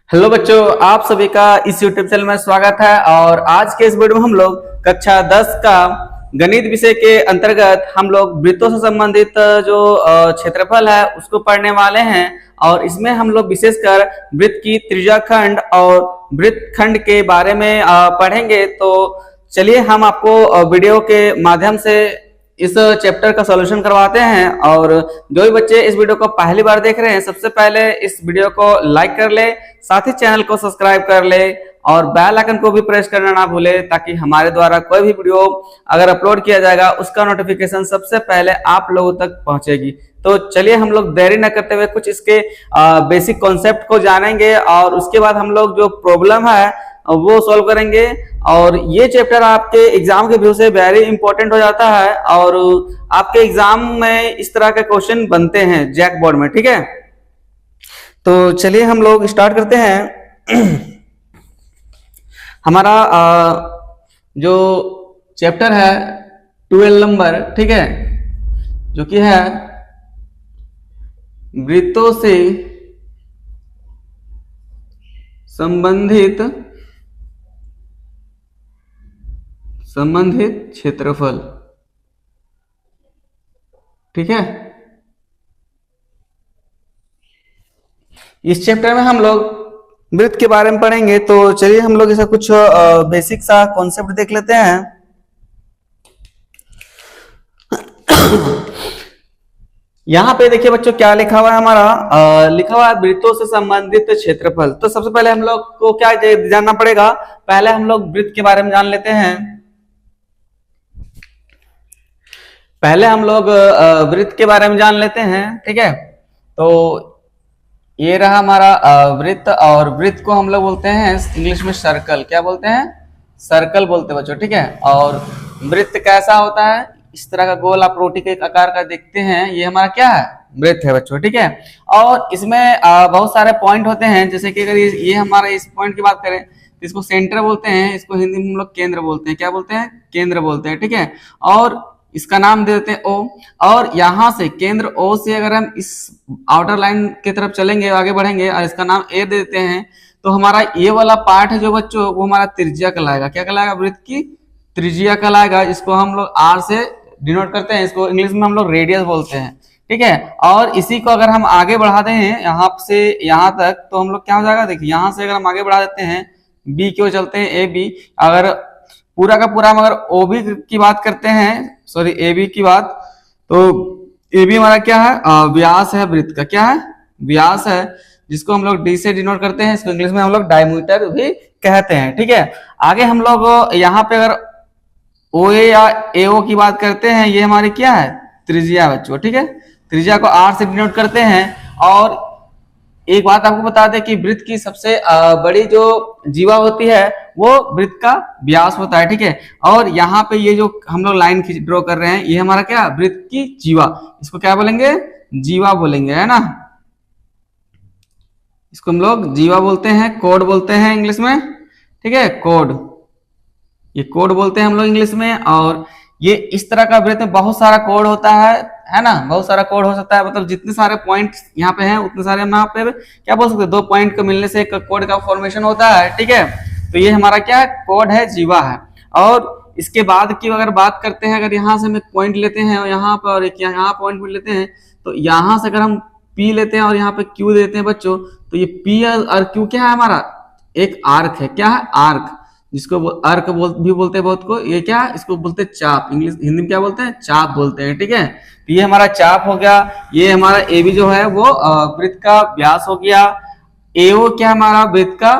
Hello बच्चों, आप सभी का इस YouTube चैनल में स्वागत है। और आज के इस वीडियो में हम लोग कक्षा 10 का गणित विषय के अंतर्गत हम लोग वृत्तों से संबंधित जो क्षेत्रफल है उसको पढ़ने वाले हैं। और इसमें हम लोग विशेषकर वृत्त की त्रिज्याखंड और वृत्तखंड के बारे में पढ़ेंगे। तो चलिए हम आपको वीडियो के माध्यम से इस चैप्टर का सॉल्यूशन करवाते हैं। और जो भी बच्चे इस वीडियो को पहली बार देख रहे हैं, सबसे पहले इस वीडियो को लाइक कर ले, साथ ही चैनल को सब्सक्राइब कर ले और बेल आइकन को भी प्रेस करना ना भूले, ताकि हमारे द्वारा कोई भी वीडियो अगर अपलोड किया जाएगा उसका नोटिफिकेशन सबसे पहले आप लोगों तक पहुंचेगी। तो चलिए हम लोग देरी न करते हुए कुछ इसके बेसिक कॉन्सेप्ट को जानेंगे और उसके बाद हम लोग जो प्रॉब्लम है वो सॉल्व करेंगे। और ये चैप्टर आपके एग्जाम के व्यू से वेरी इंपॉर्टेंट हो जाता है और आपके एग्जाम में इस तरह के क्वेश्चन बनते हैं जैक बोर्ड में, ठीक है। तो चलिए हम लोग स्टार्ट करते हैं। हमारा जो चैप्टर है 12 नंबर, ठीक है, जो कि है वृत्तों से संबंधित क्षेत्रफल, ठीक है। इस चैप्टर में हम लोग वृत्त के बारे में पढ़ेंगे। तो चलिए हम लोग ऐसा कुछ बेसिक सा कॉन्सेप्ट देख लेते हैं। यहाँ पे देखिए बच्चों क्या लिखा हुआ है हमारा, लिखा हुआ है वृत्तों से संबंधित क्षेत्रफल। तो सबसे पहले हम लोग को क्या जानना पड़ेगा, पहले हम लोग वृत्त के बारे में जान लेते हैं। पहले हम लोग वृत्त के बारे में जान लेते हैं, ठीक है। तो ये रहा हमारा वृत्त, और वृत्त को हम लोग बोलते हैं इंग्लिश में सर्कल। क्या बोलते हैं? सर्कल बोलते हैं बच्चों, ठीक है। और वृत्त कैसा होता है? इस तरह का गोल आप रोटी के आकार का देखते हैं, ये हमारा क्या है? वृत्त है बच्चों, ठीक है। और इसमें बहुत सारे पॉइंट होते हैं, जैसे कि अगर ये हमारा इस पॉइंट की बात करें तो इसको सेंटर बोलते हैं, इसको हिंदी में हम लोग केंद्र बोलते हैं। क्या बोलते हैं? केंद्र बोलते हैं, ठीक है। और इसका नाम दे देते हैं ओ। और यहाँ से केंद्र ओ से अगर हम इस आउटर लाइन की तरफ चलेंगे, आगे बढ़ेंगे और इसका नाम ए दे देते हैं, तो हमारा ये वाला पार्ट है जो बच्चों, वो हमारा त्रिज्या कहलाएगा। क्या कहलाएगा? वृत्त की त्रिज्या कहलाएगा। इसको हम लोग आर से डिनोट करते हैं, इसको इंग्लिश में हम लोग रेडियस बोलते हैं, ठीक है। और इसी को अगर हम आगे बढ़ाते हैं यहाँ से यहाँ तक, तो हम लोग क्या हो जाएगा? देखिए यहाँ से अगर हम आगे बढ़ा देते हैं, बी की ओर चलते हैं, ए बी, अगर पूरा का पूरा हम अगर ओ बी की बात करते हैं, सॉरी ए बी की बात, तो ए बी हमारा क्या है? व्यास है वृत्त का। क्या है? व्यास है, जिसको हम लोग डी से डिनोट करते हैं, इसको इंग्लिश में हम लोग डायमीटर भी कहते हैं, ठीक है। आगे हम लोग यहाँ पे अगर ओ ए या ए ओ की बात करते हैं, ये हमारी क्या है? त्रिज्या बच्चों, ठीक है। त्रिज्या को आर से डिनोट करते हैं। और एक बात आपको बता दें कि वृत्त की सबसे बड़ी जो जीवा होती है वो वृत्त का व्यास होता है, ठीक है। और यहाँ पे ये जो हम लोग लाइन ड्रॉ कर रहे हैं, ये हमारा क्या? वृत्त की जीवा। इसको क्या बोलेंगे? जीवा बोलेंगे, है ना। इसको हम लोग जीवा बोलते हैं, कोड बोलते हैं इंग्लिश में, ठीक है। कोड, ये कोड बोलते हैं हम लोग इंग्लिश में। और ये इस तरह का वृत्त में बहुत सारा कोड होता है ना। बहुत सारा कोड हो सकता है, मतलब जितने सारे पॉइंट यहाँ पे हैं उतने सारे हम यहाँ पे क्या बोल सकते हैं? दो पॉइंट को मिलने से एक कोड का फॉर्मेशन होता है, ठीक है। तो ये हमारा क्या है? कोड है, जीवा है। और इसके बाद की अगर बात करते हैं, अगर यहाँ से हम एक पॉइंट लेते हैं और यहाँ पर एक यहाँ पॉइंट लेते हैं, तो यहाँ से अगर हम पी लेते हैं और यहाँ पे क्यू देते हैं बच्चों, तो ये पी और क्यू क्या है? हमारा एक आर्क है। क्या है? आर्क, जिसको अर्क भी बोलते हैं बहुत को। ये क्या? इसको बोलते हैं चाप, इंग्लिश हिंदी में क्या बोलते हैं? चाप बोलते हैं, ठीक है। तो ये हमारा चाप हो गया। ये हमारा ए बी जो है वो वृत्त का व्यास हो गया। एओ क्या? हमारा वृत्त का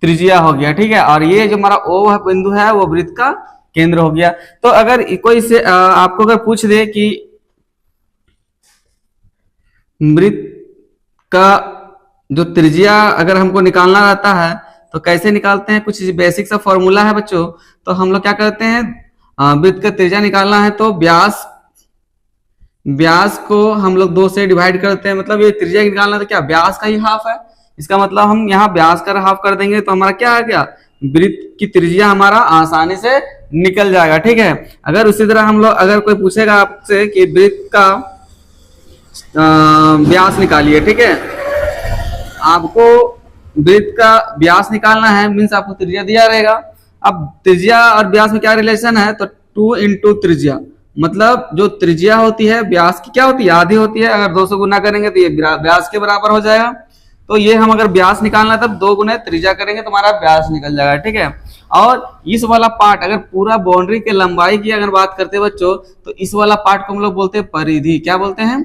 त्रिज्या हो गया, ठीक है। और ये जो हमारा ओ बिंदु है वो वृत्त का केंद्र हो गया। तो अगर कोई से आपको अगर पूछ दे कि वृत्त का जो त्रिज्या अगर हमको निकालना रहता है तो कैसे निकालते हैं? कुछ बेसिक सा फॉर्मूला है बच्चों। तो हम लोग क्या करते हैं? वृत्त का त्रिज्या निकालना है तो व्यास को हम लोग 2 से डिवाइड करते हैं। मतलब ये त्रिज्या निकालना तो क्या? व्यास का ही हाफ है। इसका मतलब हम यहाँ व्यास का हाफ कर देंगे तो हमारा क्या आ गया? वृत्त की त्रिज्या हमारा आसानी से निकल जाएगा, ठीक है। अगर उसी तरह हम लोग, अगर कोई पूछेगा आपसे कि वृत्त का व्यास निकालिए, ठीक है, आपको वृत्त का व्यास निकालना है, मीन्स आपको त्रिज्या दिया रहेगा। अब त्रिज्या और व्यास में क्या रिलेशन है, तो 2 इंटू त्रिज्या, मतलब जो त्रिज्या होती है व्यास की क्या होती है, आधी होती है। अगर 2 से गुना करेंगे तो ये व्यास के बराबर हो जाएगा। तो ये हम अगर व्यास निकालना तब 2 गुना त्रिज्या करेंगे तो हमारा व्यास निकल जाएगा, ठीक है। और इस वाला पार्ट, अगर पूरा बाउंड्री के लंबाई की अगर बात करते हैं बच्चों, तो इस वाला पार्ट को हम लोग बोलते हैं परिधि। क्या बोलते हैं,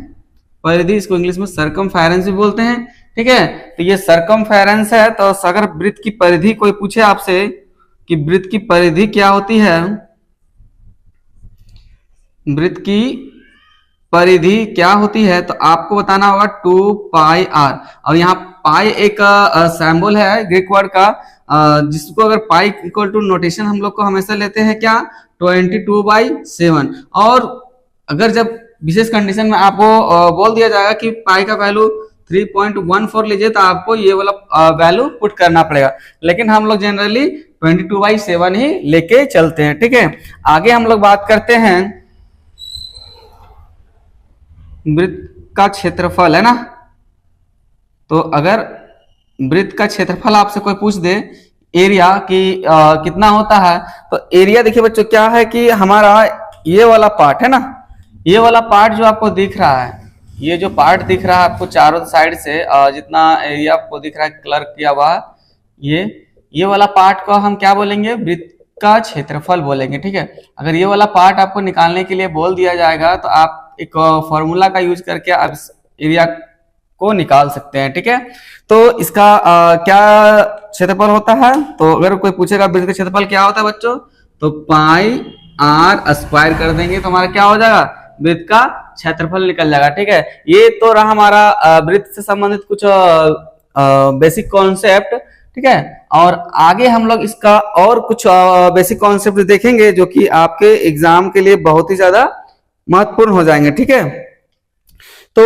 परिधि। इसको इंग्लिश में सरकमफेरेंस भी बोलते हैं, ठीक है। तो ये सरकमफेरेंस है। तो अगर वृत्त की परिधि कोई पूछे आपसे कि वृत्त की परिधि क्या होती है, वृत्त की परिधि क्या होती है, तो आपको बताना होगा 2 पाई आर। और यहाँ पाई एक सिंबल है ग्रीक वर्ड का, जिसको अगर पाई इक्वल टू नोटेशन हम लोग को हमेशा लेते हैं क्या, 22/7। और अगर जब विशेष कंडीशन में आपको बोल दिया जाएगा कि पाई का वैल्यू 3.14 लीजिए, तो आपको ये वाला वैल्यू पुट करना पड़ेगा। लेकिन हम लोग जनरली 22/7 ही लेके चलते हैं, ठीक है। आगे हम लोग बात करते हैं वृत्त का क्षेत्रफल, है ना। तो अगर वृत्त का क्षेत्रफल आपसे कोई पूछ दे, एरिया की कितना होता है, तो एरिया देखिए बच्चों क्या है कि हमारा ये वाला पार्ट है ना, ये वाला पार्ट जो आपको दिख रहा है, ये जो पार्ट दिख रहा है आपको चारों साइड से, जितना एरिया आपको दिख रहा है कलर किया हुआ, ये वाला पार्ट को हम क्या बोलेंगे, वृत्त का क्षेत्रफल बोलेंगे, ठीक है। अगर ये वाला पार्ट आपको निकालने के लिए बोल दिया जाएगा तो आप एक फॉर्मूला का यूज करके आप एरिया को निकाल सकते हैं, ठीक है। तो इसका क्या क्षेत्रफल होता है, तो अगर कोई पूछेगा वृत्त का क्षेत्रफल क्या होता है बच्चों, तो पाई आर स्क्वायर कर देंगे तो हमारा क्या हो जाएगा, वृत्त का क्षेत्रफल निकल जाएगा, ठीक है। ये तो रहा हमारा वृत्त से संबंधित कुछ बेसिक कॉन्सेप्ट, ठीक है। और आगे हम लोग इसका और कुछ बेसिक कॉन्सेप्ट देखेंगे जो कि आपके एग्जाम के लिए बहुत ही ज्यादा महत्वपूर्ण हो जाएंगे, ठीक है। तो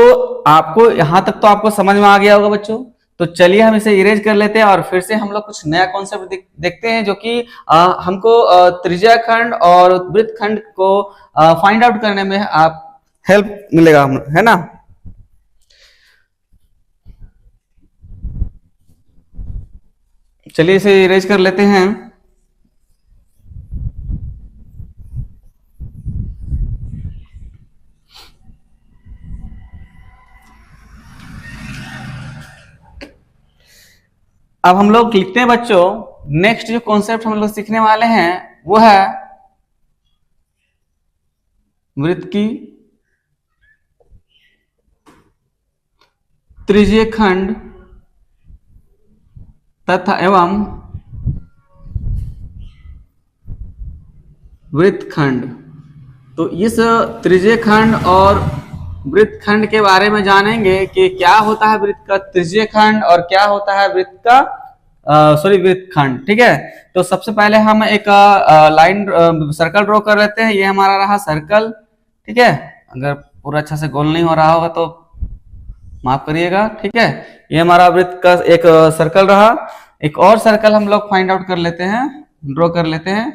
आपको यहां तक तो आपको समझ में आ गया होगा बच्चों। तो चलिए हम इसे इरेज कर लेते हैं और फिर से हम लोग कुछ नया कॉन्सेप्ट देखते हैं जो कि हमको त्रिज्या खंड और वृत्त खंड को फाइंड आउट करने में आप हेल्प मिलेगा, है ना। चलिए इसे इरेज कर लेते हैं। अब हम लोग लिखते हैं बच्चों, नेक्स्ट जो कॉन्सेप्ट हम लोग सीखने वाले हैं वो है वृत्त की त्रिज्यीय खंड तथा एवं वृत्त खंड। तो इस त्रिज्यीय खंड और वृत्त खंड के बारे में जानेंगे कि क्या होता है वृत्त का त्रिज्यीय खंड और क्या होता है वृत्त का वृत्त खंड, ठीक है। तो सबसे पहले हम एक लाइन सर्कल ड्रॉ कर लेते हैं। ये हमारा रहा सर्कल, ठीक है। अगर पूरा अच्छा से गोल नहीं हो रहा होगा तो माफ करिएगा, ठीक है। ये हमारा वृत्त का एक सर्कल रहा। एक और सर्कल हम लोग फाइंड आउट कर लेते हैं, ड्रॉ कर लेते हैं।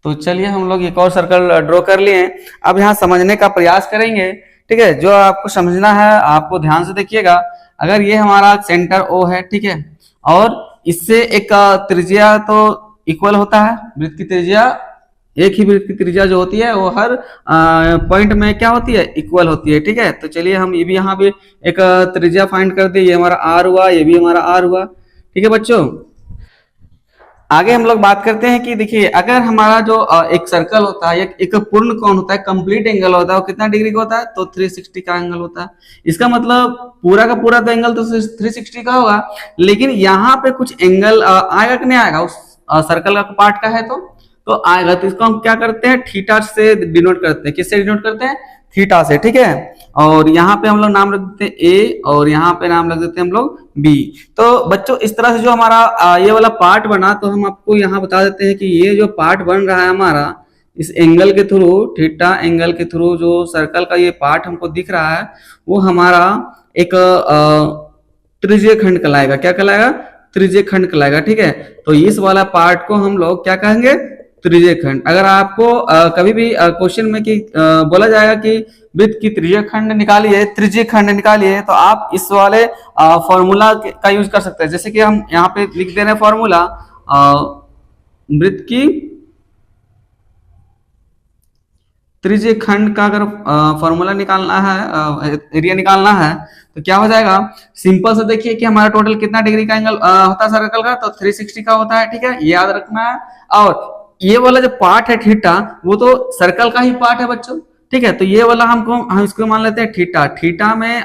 तो चलिए हम लोग एक और सर्कल ड्रॉ कर लिए। अब यहाँ समझने का प्रयास करेंगे, ठीक है। जो आपको समझना है आपको ध्यान से देखिएगा। अगर ये हमारा सेंटर O है, ठीक है, और इससे एक त्रिज्या तो इक्वल होता है, वृत्त की त्रिज्या, एक ही वृत्त की त्रिज्या जो होती है वो हर पॉइंट में क्या होती है, इक्वल होती है, ठीक है। तो चलिए हम ये भी यहाँ भी एक त्रिज्या फाइंड कर दे। ये हमारा R हुआ, ये भी हमारा R हुआ, ठीक है बच्चों। आगे हम लोग बात करते हैं कि देखिए अगर हमारा जो एक सर्कल होता है, एक पूर्ण कोण होता है, कंप्लीट एंगल होता है, वो कितना डिग्री का होता है, तो 360 का एंगल होता है। इसका मतलब पूरा का पूरा तो एंगल तो 360 का होगा, लेकिन यहाँ पे कुछ एंगल आएगा कि नहीं आएगा, उस सर्कल का पार्ट का है तो आएगा। तो इसको हम क्या करते हैं, थीटा से डिनोट करते हैं। किससे डिनोट करते हैं, थीटा से, ठीक है। और यहाँ पे हम लोग नाम रख देते हैं ए और यहाँ पे नाम रख देते हैं हम लोग बी। तो बच्चों इस तरह से जो हमारा ये वाला पार्ट बना, तो हम आपको यहाँ बता देते हैं कि ये जो पार्ट बन रहा है हमारा, इस एंगल के थ्रू, थीटा एंगल के थ्रू जो सर्कल का ये पार्ट हमको दिख रहा है, वो हमारा एक त्रिज्यीय खंड कहलाएगा। क्या कहलाएगा, त्रिज्यीय खंड कहलाएगा, ठीक है। तो इस वाला पार्ट को हम लोग क्या कहेंगे, त्रिज्यीय खंड। अगर आपको कभी भी क्वेश्चन में कि बोला जाएगा कि वृत्त की त्रिज्यीय खंड निकालिए, त्रिज्यीय खंड निकालिए, तो आप इस वाले फॉर्मूला का यूज कर सकते हैं। जैसे कि हम यहाँ पे लिख दे रहे हैं फॉर्मूला, वृत्त की त्रिज्यीय खंड का अगर फॉर्मूला निकालना है, एरिया निकालना है, तो क्या हो जाएगा। सिंपल से देखिए कि हमारा टोटल कितना डिग्री का एंगल होता है सर्कल का, तो 360 का होता है, ठीक है, ये याद रखना है। और ये वाला जो पार्ट है थीटा, वो तो सर्कल का ही पार्ट है बच्चों, ठीक है। तो ये वाला हम इसको मान लेते हैं थीटा। थीटा में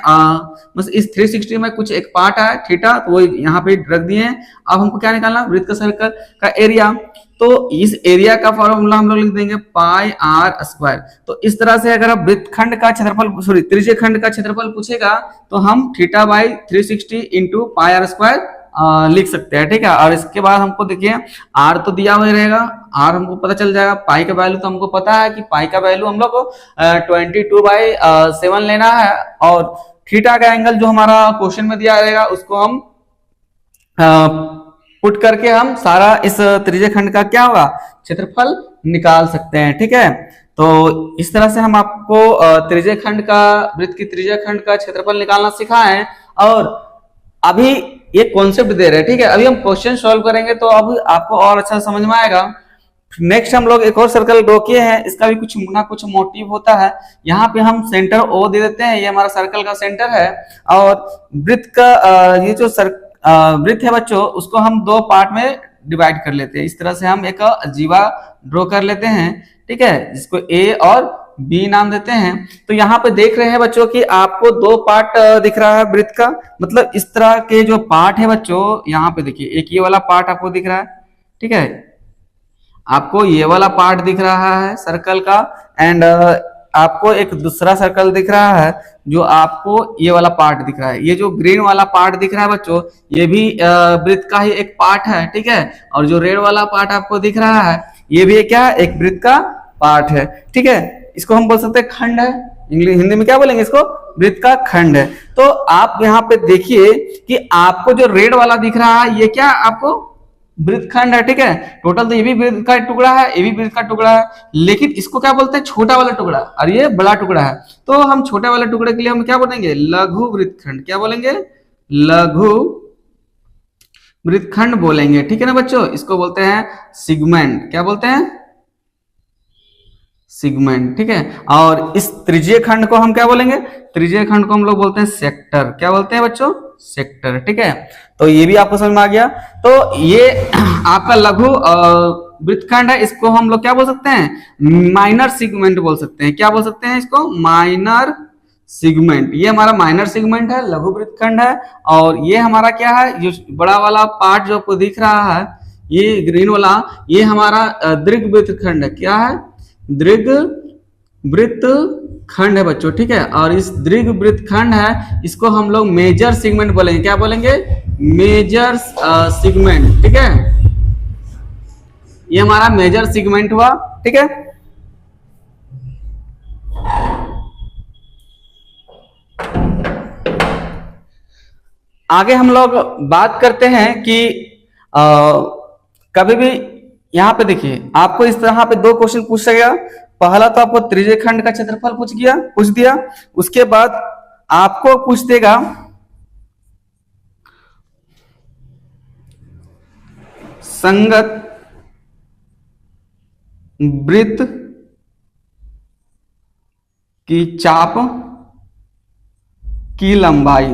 बस इस 360 में कुछ एक पार्ट है थीटा, तो वो यहाँ पे रख दिए हैं। अब हमको क्या निकालना, वृत्त का सर्कल का एरिया। तो इस एरिया का फॉर्मूला हम लोग लिख देंगे पाई आर स्क्वायर। तो इस तरह से अगर आप वृत्तखंड का क्षेत्रफल, सॉरी त्रिज्यीय खंड का क्षेत्रफल पूछेगा, तो हम theta by 360 into pi r square लिख सकते हैं, ठीक है। और इसके बाद हमको देखिए आर तो दिया हुआ रहेगा, आर हमको पता चल जाएगा। पाई का वैल्यू तो हमको पता है कि पाई का वैल्यू हम लोग को 22/7 लेना है। और थीटा का एंगल जो हमारा क्वेश्चन में दिया रहेगा, उसको हम पुट करके हम सारा इस त्रिज्यीय खंड का क्या होगा, क्षेत्रफल निकाल सकते हैं, ठीक है। तो इस तरह से हम आपको त्रिज्यीय खंड का, वृत्त की त्रिज्यीय खंड का क्षेत्रफल निकालना सिखाएं। और अभी ये कॉन्सेप्ट दे रहे हैं, ठीक है। अभी हम क्वेश्चन सॉल्व करेंगे तो अब आपको और अच्छा समझ में आएगा। नेक्स्ट हम लोग एक और सर्कल ड्रॉ किए हैं, इसका भी कुछ ना कुछ मोटिव होता है। यहाँ पे हम सेंटर ओ दे देते हैं, ये हमारा सर्कल का सेंटर है। और वृत्त का ये जो वृत्त है बच्चों, उसको हम दो पार्ट में डिवाइड कर लेते हैं। इस तरह से हम एक जीवा ड्रॉ कर लेते हैं, ठीक है, जिसको ए और बी नाम देते हैं। तो यहाँ पे देख रहे हैं बच्चों कि आपको दो पार्ट दिख रहा है वृत्त का। मतलब इस तरह के जो पार्ट है बच्चों, यहाँ पे देखिए एक ये वाला पार्ट आपको दिख रहा है, ठीक है, आपको ये वाला पार्ट दिख रहा है सर्कल का। एंड आपको एक दूसरा सर्कल दिख रहा है, जो आपको ये वाला पार्ट दिख रहा है। ये जो ग्रीन वाला पार्ट दिख रहा है बच्चों, ये भी वृत्त का ही एक पार्ट है, ठीक है। और जो रेड वाला पार्ट आपको दिख रहा है, ये भी क्या है, एक वृत्त का पार्ट है, ठीक है। इसको हम बोल सकते हैं खंड है। इंग्लिश हिंदी में क्या बोलेंगे इसको, वृत्त का खंड है। तो आप यहाँ पे देखिए कि आपको जो रेड वाला दिख रहा है, ये क्या आपको वृत्तखंड है, ठीक है। टोटल तो ये भी वृत्त का टुकड़ा है, ये भी वृत्त का टुकड़ा है, लेकिन इसको क्या बोलते हैं, छोटा वाला टुकड़ा, और ये बड़ा टुकड़ा है। तो हम छोटे वाले टुकड़े के लिए हम क्या बोलेंगे, लघु वृत्तखंड। क्या बोलेंगे, लघु वृत्तखंड बोलेंगे, ठीक है ना बच्चों। इसको बोलते हैं सिगमेंट। क्या बोलते हैं, सिगमेंट, ठीक है। और इस त्रिज्यीय खंड को हम क्या बोलेंगे, त्रिज्यीय खंड को हम लोग बोलते हैं सेक्टर। क्या बोलते हैं बच्चों, सेक्टर, ठीक है। तो ये भी आपको समझ में आ गया। तो ये आपका लघु वृत्तखंड है, इसको हम लोग क्या बोल सकते हैं, माइनर सिगमेंट बोल सकते हैं। क्या बोल सकते हैं इसको, माइनर सिगमेंट। ये हमारा माइनर सिगमेंट है, लघु वृत्तखंड है। और ये हमारा क्या है, जो बड़ा वाला पार्ट जो आपको दिख रहा है, ये ग्रीन वाला, ये हमारा दीर्घ वृत्तखंड है। क्या है, दीर्घ वृत्त खंड है बच्चों, ठीक है। और इस दीर्घ वृत्त खंड है, इसको हम लोग मेजर सिगमेंट बोलेंगे। क्या बोलेंगे, मेजर सिगमेंट, ठीक है। ये हमारा मेजर सिगमेंट हुआ, ठीक है। आगे हम लोग बात करते हैं कि कभी भी यहाँ पे देखिए आपको इस तरह पे दो क्वेश्चन पूछ सकेगा। पहला तो आपको त्रिज्यीय खंड का क्षेत्रफल पूछ दिया। उसके बाद आपको पूछ देगा संगत वृत्त की चाप की लंबाई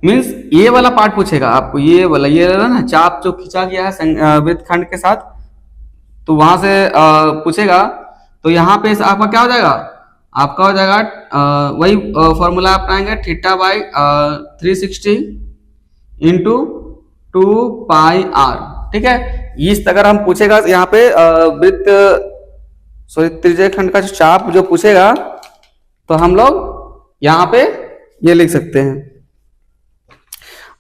मीन्स ये वाला पार्ट पूछेगा आपको, ये वाला, ये ना चाप जो खींचा गया है वृत्तखंड के साथ, तो वहां से पूछेगा। तो यहाँ पे आपका क्या हो जाएगा, आपका हो जाएगा वही फॉर्मूला अपनाएंगे, थीटा बाई 360 इंटू 2πr, ठीक है। इस अगर हम पूछेगा यहाँ पे वृत्त, सॉरी त्रिज्यीय खंड का जो चाप जो पूछेगा, तो हम लोग यहाँ पे ये लिख सकते हैं।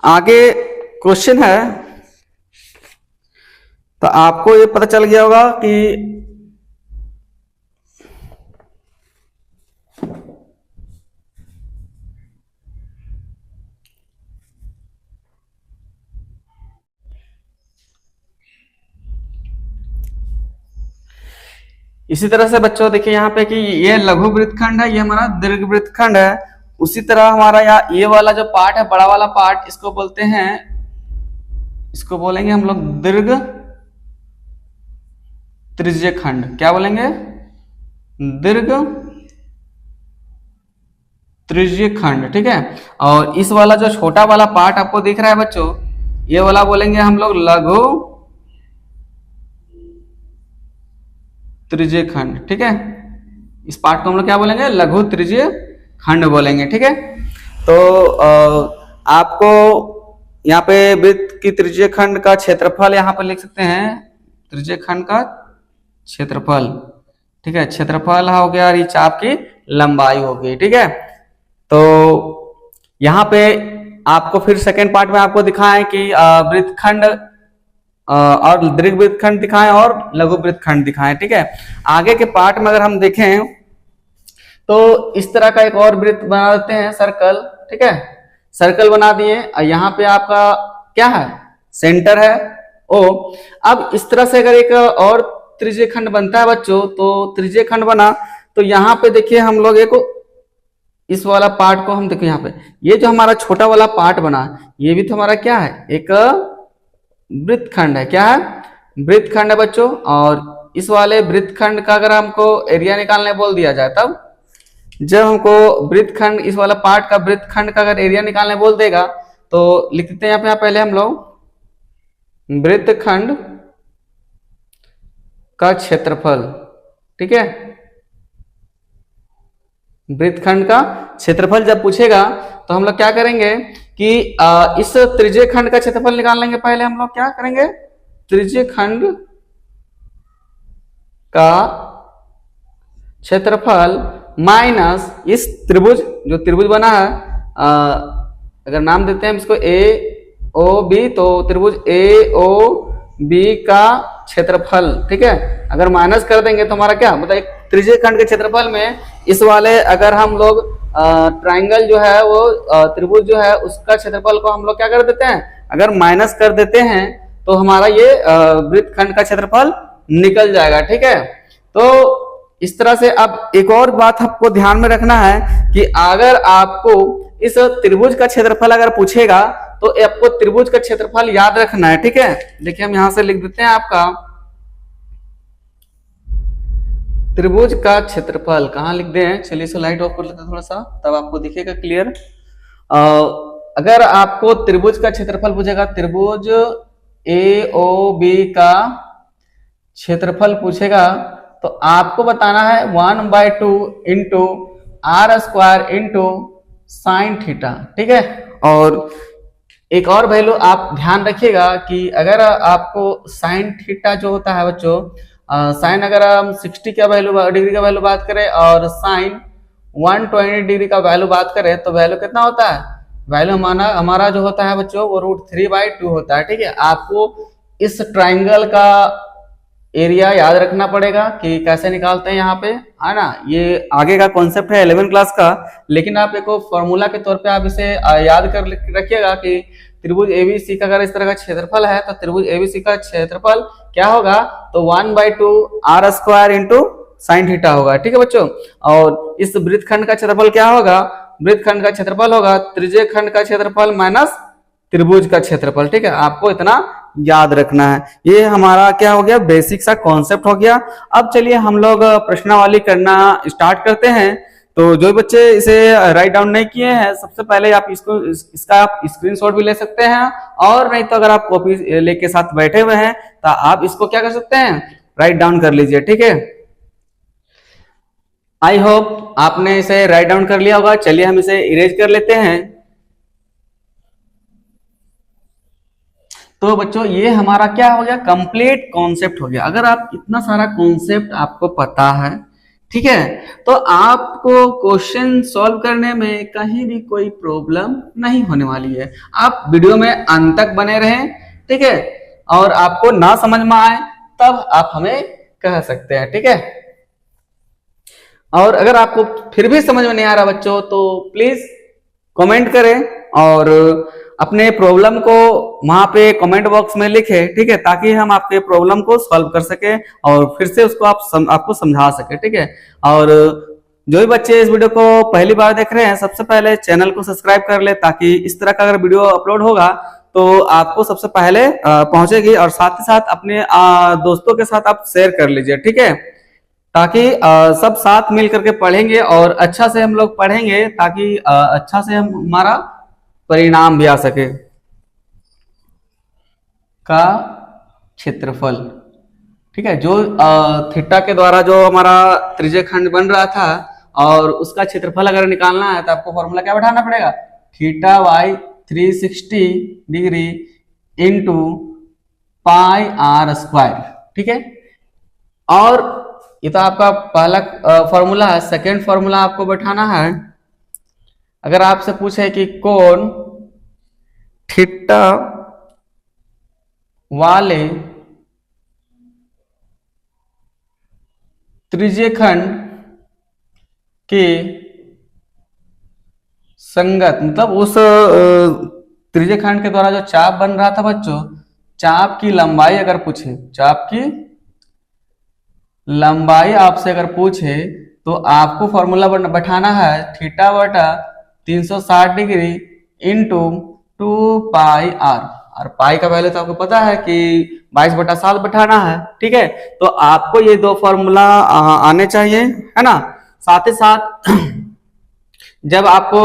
आगे क्वेश्चन है, तो आपको ये पता चल गया होगा कि इसी तरह से बच्चों देखिए यहाँ पे कि ये लघु वृत्तखंड है, ये हमारा दीर्घ वृत्तखंड है। उसी तरह हमारा यहाँ ये वाला जो पार्ट है, बड़ा वाला पार्ट, इसको बोलते हैं, इसको बोलेंगे हम लोग दीर्घ त्रिज्य खंड। क्या बोलेंगे? दीर्घ त्रिज्य खंड, ठीक है। और इस वाला जो छोटा वाला पार्ट आपको दिख रहा है बच्चों, ये वाला बोलेंगे हम लोग लघु त्रिज्य खंड, ठीक है। इस पार्ट को हम लोग क्या बोलेंगे? लघु त्रिज्य खंड बोलेंगे, ठीक है। तो आपको यहाँ पे वृत्त की त्रिज्य खंड का क्षेत्रफल यहाँ पर लिख सकते हैं, त्रिज्य खंड का क्षेत्रफल, ठीक है। क्षेत्रफल हो गया और ये चाप की लंबाई हो गई, ठीक है। तो यहाँ पे आपको फिर सेकेंड पार्ट में आपको दिखाएं कि वृत्तखंड और दीर्घ वृत्तखंड दिखाएं और लघु वृत्तखंड दिखाएं, ठीक है। आगे के पार्ट में अगर हम देखें तो इस तरह का एक और वृत्त बना देते हैं, सर्कल, ठीक है। सर्कल बना दिए और यहाँ पे आपका क्या है? सेंटर है ओ। अब इस तरह से अगर एक और त्रिज्य खंड बनता है बच्चों, तो त्रिज्य खंड बना तो यहाँ पे देखिए हम लोग एक इस वाला पार्ट को हम देखो, यहाँ पे ये जो हमारा छोटा वाला पार्ट बना, ये भी तो हमारा क्या है? एक वृत्तखंड है। क्या है? वृत्तखंड है बच्चों। और इस वाले वृत्तखंड का अगर हमको एरिया निकालने बोल दिया जाए, तब जब हमको वृत्तखंड, इस वाला पार्ट का वृत्तखंड का अगर एरिया निकालने बोल देगा तो लिख देते हैं यहाँ पे पहले हम लोग वृत्तखंड का क्षेत्रफल, ठीक है। वृत्तखंड का क्षेत्रफल जब पूछेगा तो हम लोग क्या करेंगे कि इस त्रिज्य खंड का क्षेत्रफल निकाल लेंगे। पहले हम लोग क्या करेंगे? त्रिज्य खंड का क्षेत्रफल माइनस इस त्रिभुज, जो त्रिभुज बना है, अगर नाम देते हैं इसको ए ओ बी, तो त्रिभुज ए ओ बी का क्षेत्रफल, ठीक है। अगर माइनस कर देंगे तो हमारा क्या मतलब, एक त्रिज्य खंड के क्षेत्रफल में इस वाले अगर हम लोग ट्राइंगल जो है वो त्रिभुज जो है उसका क्षेत्रफल को हम लोग क्या कर देते हैं, अगर माइनस कर देते हैं तो हमारा ये वृत्तखंड का क्षेत्रफल निकल जाएगा, ठीक है। तो इस तरह से अब एक और बात आपको ध्यान में रखना है कि अगर आपको इस त्रिभुज का क्षेत्रफल अगर पूछेगा तो आपको त्रिभुज का क्षेत्रफल याद रखना है, ठीक है। देखिए हम यहां से लिख देते हैं आपका त्रिभुज का क्षेत्रफल, कहां लिख दे हैं, चलिए इसे लाइट ऑफ कर लेते हैं थोड़ा सा, तब आपको दिखेगा क्लियर। अगर आपको त्रिभुज का क्षेत्रफल पूछेगा, त्रिभुज ए ओ बी का क्षेत्रफल पूछेगा, तो आपको बताना है 1/2 into r square into sine theta, ठीक है। और एक और वैल्यू आप ध्यान रखिएगा कि अगर आपको साइन थीटा जो होता है बच्चों, साइन अगर हम 60 का वैल्यू डिग्री का वैल्यू बात करें और साइन 120 डिग्री का वैल्यू बात करें तो वैल्यू कितना होता है? वैल्यू हमारा जो होता है बच्चों वो √3/2 होता है, ठीक है। आपको इस ट्राइंगल का एरिया याद रखना पड़ेगा कि कैसे निकालते हैं यहाँ पे, है ना। ये आगे का कॉन्सेप्ट है 11 क्लास का, लेकिन आप एक फॉर्मूला के तौर पे आप इसे याद कर रखिएगा कि त्रिभुज एबीसी का अगर इस तरह का क्षेत्रफल है तो त्रिभुज एबीसी का क्षेत्रफल क्या होगा, तो 1/2 r square into sine theta होगा, ठीक है बच्चों। और इस वृत्तखंड का क्षेत्रफल क्या होगा? वृत्तखंड का क्षेत्रफल होगा त्रिज्य खंड का क्षेत्रफल माइनस त्रिभुज का क्षेत्रफल, ठीक है। आपको इतना याद रखना है। ये हमारा क्या हो गया, बेसिक सा कॉन्सेप्ट हो गया। अब चलिए हम लोग प्रश्नावली करना स्टार्ट करते हैं। तो जो बच्चे इसे राइट डाउन नहीं किए हैं, सबसे पहले आप इसका आप स्क्रीनशॉट भी ले सकते हैं, और नहीं तो अगर आप कॉपी लेके साथ बैठे हुए हैं तो आप इसको क्या कर सकते हैं, राइट डाउन कर लीजिए, ठीक है। आई होप आपने इसे राइट डाउन कर लिया होगा। चलिए हम इसे इरेज कर लेते हैं। तो बच्चों ये हमारा क्या हो गया, कंप्लीट कॉन्सेप्ट हो गया। अगर आप इतना सारा कॉन्सेप्ट आपको पता है, ठीक है, तो आपको क्वेश्चन सॉल्व करने में कहीं भी कोई प्रॉब्लम नहीं होने वाली है। आप वीडियो में अंत तक बने रहें, ठीक है, और आपको ना समझ में आए तब आप हमें कह सकते हैं, ठीक है। और अगर आपको फिर भी समझ में नहीं आ रहा बच्चों तो प्लीज कमेंट करें, और अपने प्रॉब्लम को वहां पे कमेंट बॉक्स में लिखे, ठीक है, ताकि हम आपके प्रॉब्लम को सॉल्व कर सके और फिर से उसको आपको समझा सके, ठीक है। और जो भी बच्चे इस वीडियो को पहली बार देख रहे हैं, सबसे पहले चैनल को सब्सक्राइब कर ले, ताकि इस तरह का अगर वीडियो अपलोड होगा तो आपको सबसे पहले पहुंचेगी। और साथ ही साथ अपने दोस्तों के साथ आप शेयर कर लीजिए, ठीक है, ताकि सब साथ मिल करके पढ़ेंगे और अच्छा से हम लोग पढ़ेंगे, ताकि अच्छा से हमारा परिणाम भी आ सके। का क्षेत्रफल, ठीक है, जो थीटा के द्वारा जो हमारा त्रिज्यखंड बन रहा था और उसका क्षेत्रफल अगर निकालना है तो आपको फॉर्मूला क्या बैठाना पड़ेगा, theta by 360 degree into pi r square, ठीक है। और ये तो आपका पहला फॉर्मूला है। सेकेंड फॉर्मूला आपको बैठाना है, अगर आपसे पूछे कि कोण थीटा वाले त्रिज्यखंड के संगत, मतलब उस त्रिज्यखंड के द्वारा जो चाप बन रहा था बच्चों, चाप की लंबाई अगर पूछे, चाप की लंबाई आपसे अगर पूछे तो आपको फॉर्मूला बैठाना है थीटा बटा 360 डिग्री इंटू 2 पाई आर। और पाई का वैल्यू तो आपको पता है कि 22/7 बैठाना है, ठीक है। तो आपको ये दो फॉर्मूला आने चाहिए, है ना। साथ ही साथ जब आपको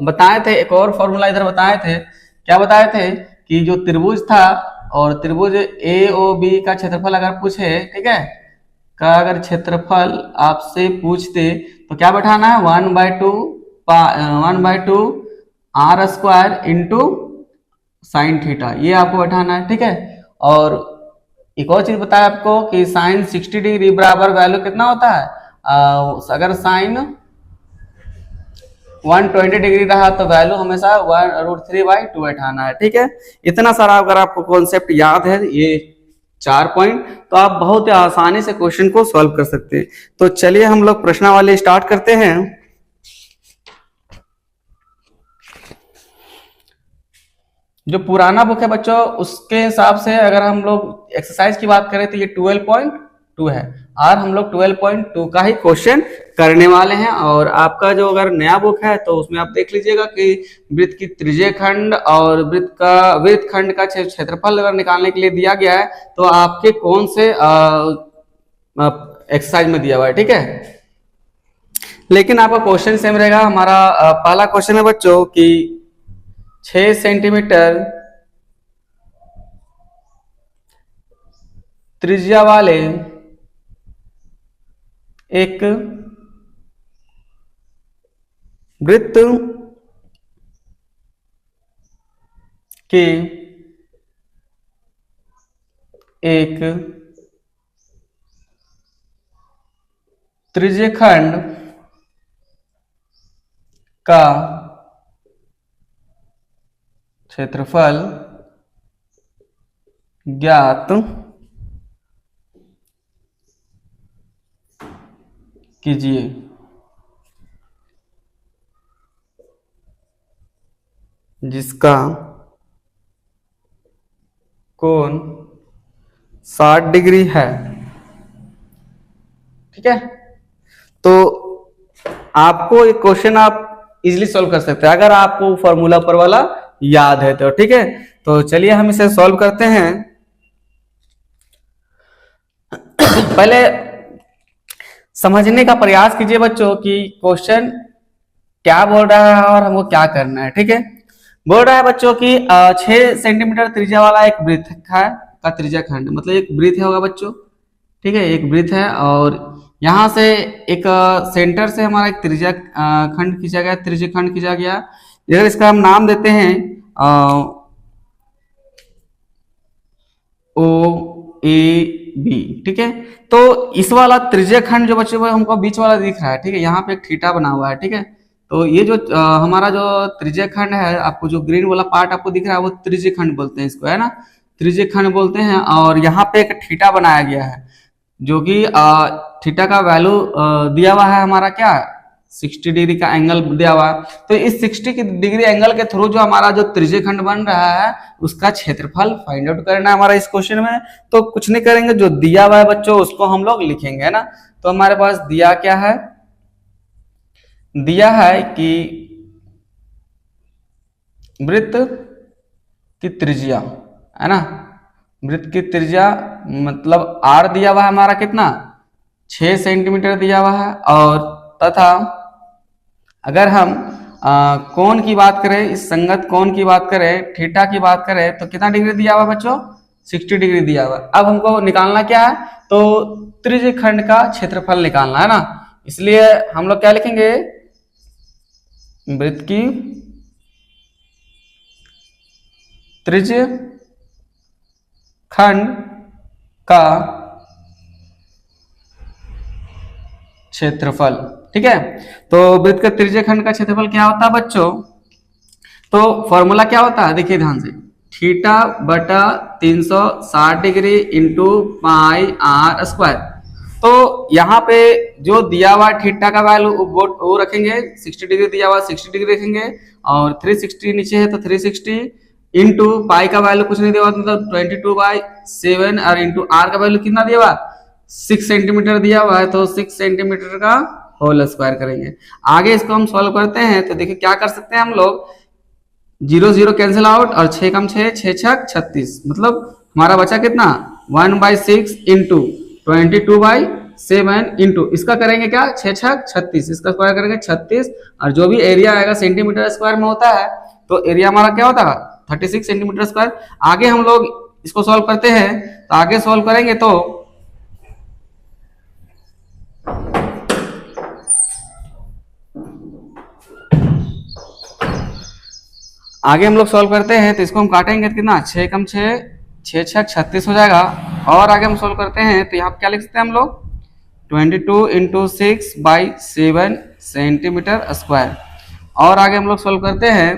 बताए थे एक और फॉर्मूला इधर बताए थे, क्या बताए थे कि जो त्रिभुज था और त्रिभुज ए ओ बी का क्षेत्रफल अगर पूछे, ठीक है, का अगर क्षेत्रफल आपसे पूछते तो क्या बैठाना है 1/2 r square into sine theta, ये आपको बैठाना है, ठीक है। और एक और चीज बताया आपको कि साइन 60 डिग्री बराबर वैल्यू कितना होता है, अगर साइन 120 डिग्री रहा तो वैल्यू हमेशा 1√3/2 बैठाना है, ठीक है। इतना सारा अगर आपको कॉन्सेप्ट याद है, ये 4 पॉइंट, तो आप बहुत आसानी से क्वेश्चन को सॉल्व कर सकते हैं। तो चलिए हम लोग प्रश्नावली स्टार्ट करते हैं। जो पुराना बुक है बच्चों, उसके हिसाब से अगर हम लोग एक्सरसाइज की बात करें तो ये 12.2 है, और हम लोग 12.2 का ही क्वेश्चन करने वाले हैं। और आपका जो अगर नया बुक है तो उसमें आप देख लीजिएगा कि वृत्त की त्रिज्यखंड और वृत्त खंड का क्षेत्रफल अगर निकालने के लिए दिया गया है तो आपके कौन से एक्सरसाइज में दिया हुआ है, ठीक है। लेकिन आपका क्वेश्चन सेम रहेगा। हमारा पहला क्वेश्चन है बच्चों कि 6 सेंटीमीटर त्रिज्या वाले एक वृत्त के एक त्रिज्यखंड का क्षेत्रफल ज्ञात कीजिए। जिसका कोण 60 डिग्री है, ठीक है। तो आपको एक क्वेश्चन आप इजीली सॉल्व कर सकते हैं अगर आपको फॉर्मूला ऊपर वाला याद है तो, ठीक है। तो चलिए हम इसे सॉल्व करते हैं। पहले समझने का प्रयास कीजिए बच्चों कि क्वेश्चन क्या बोल रहा है और हमको क्या करना है, ठीक है। बोल रहा है बच्चों कि 6 सेंटीमीटर त्रिज्या वाला एक वृत्त है का त्रिज्याखंड, मतलब एक वृत्त होगा बच्चों, ठीक है, एक वृत्त है। और यहाँ से एक सेंटर से हमारा एक त्रिज्या खंड खींचा गया, त्रिज्यखंड खींचा गया। अगर इसका हम नाम देते हैं ओ ए बी, ठीक है। तो इस वाला त्रिज्यखंड जो बच्चों हमको बीच वाला दिख रहा है, ठीक है, यहाँ पे एक थीटा बना हुआ है, ठीक है। तो ये जो हमारा जो त्रिज्यखंड है, आपको जो ग्रीन वाला पार्ट आपको दिख रहा है वो त्रिज्यखंड बोलते हैं इसको, है ना, त्रिज्यखंड बोलते हैं। और यहाँ पे एक थीटा बनाया गया है जो कि थीटा का वैल्यू दिया हुआ है हमारा क्या 60 डिग्री का एंगल दिया हुआ है। तो इस 60 डिग्री एंगल के थ्रू जो हमारा जो त्रिज्यीय खंड बन रहा है उसका क्षेत्रफल फाइंड आउट करना है हमारा इस क्वेश्चन में। तो कुछ नहीं करेंगे, जो दिया हुआ है बच्चों उसको हम लोग लिखेंगे, है ना। तो हमारे पास दिया क्या है, दिया है कि वृत्त की त्रिज्या, है ना, वृत्त की त्रिज्या मतलब आर दिया हुआ है हमारा कितना 6 सेंटीमीटर दिया हुआ है। और तथा अगर हम कोण की बात करें, इस संगत कोण की बात करें, थीटा की बात करें तो कितना डिग्री दिया हुआ बच्चों 60 डिग्री दिया हुआ। अब हमको निकालना क्या है, तो त्रिज्यीय खंड का क्षेत्रफल निकालना है ना। इसलिए हम लोग क्या लिखेंगे, वृत्त की त्रिज्यीय खंड का क्षेत्रफल, ठीक है। तो वृत्त का त्रिज्यीय खंड का क्षेत्रफल क्या होता है बच्चों, तो फॉर्मूला क्या होता है देखिए ध्यान से, थीटा बटा 360 degree into pi r square. तो यहाँ पे जो दिया हुआ थीटा का वैल्यू वो रखेंगे 60 डिग्री दिया हुआ 60 डिग्री रखेंगे, और 360 नीचे है तो 360 इंटू पाई का वैल्यू कुछ नहीं दिया हुआ मतलब 22/7 और इंटू आर का वैल्यू कितना दिया हुआ 6 सेंटीमीटर दिया हुआ है, तो 6 सेंटीमीटर का होल स्क्वायर करेंगे। आगे इसको हम सॉल्व करते हैं तो देखिए क्या कर सकते हैं हम लोग, 0 0 कैंसिल आउट और 6 कम 6 6 6 36, मतलब हमारा बचा कितना 1/6 इंटू 22/7 इंटू इसका करेंगे क्या 6 6 36, इसका स्क्वायर करेंगे 36, और जो भी एरिया आएगा सेंटीमीटर स्क्वायर में होता है तो एरिया हमारा क्या होता है 36 सेंटीमीटर स्क्वायर। आगे हम लोग इसको सॉल्व करते हैं, तो आगे सॉल्व करेंगे तो आगे हम लोग सॉल्व करते हैं तो इसको हम काटेंगे तो कितना 6 कम 6 6 6 36 हो जाएगा। और आगे हम सॉल्व करते हैं तो यहाँ पे क्या लिख सकते हैं हम लोग 22 इंटू 6/7 सेंटीमीटर स्क्वायर। और आगे हम लोग सॉल्व करते हैं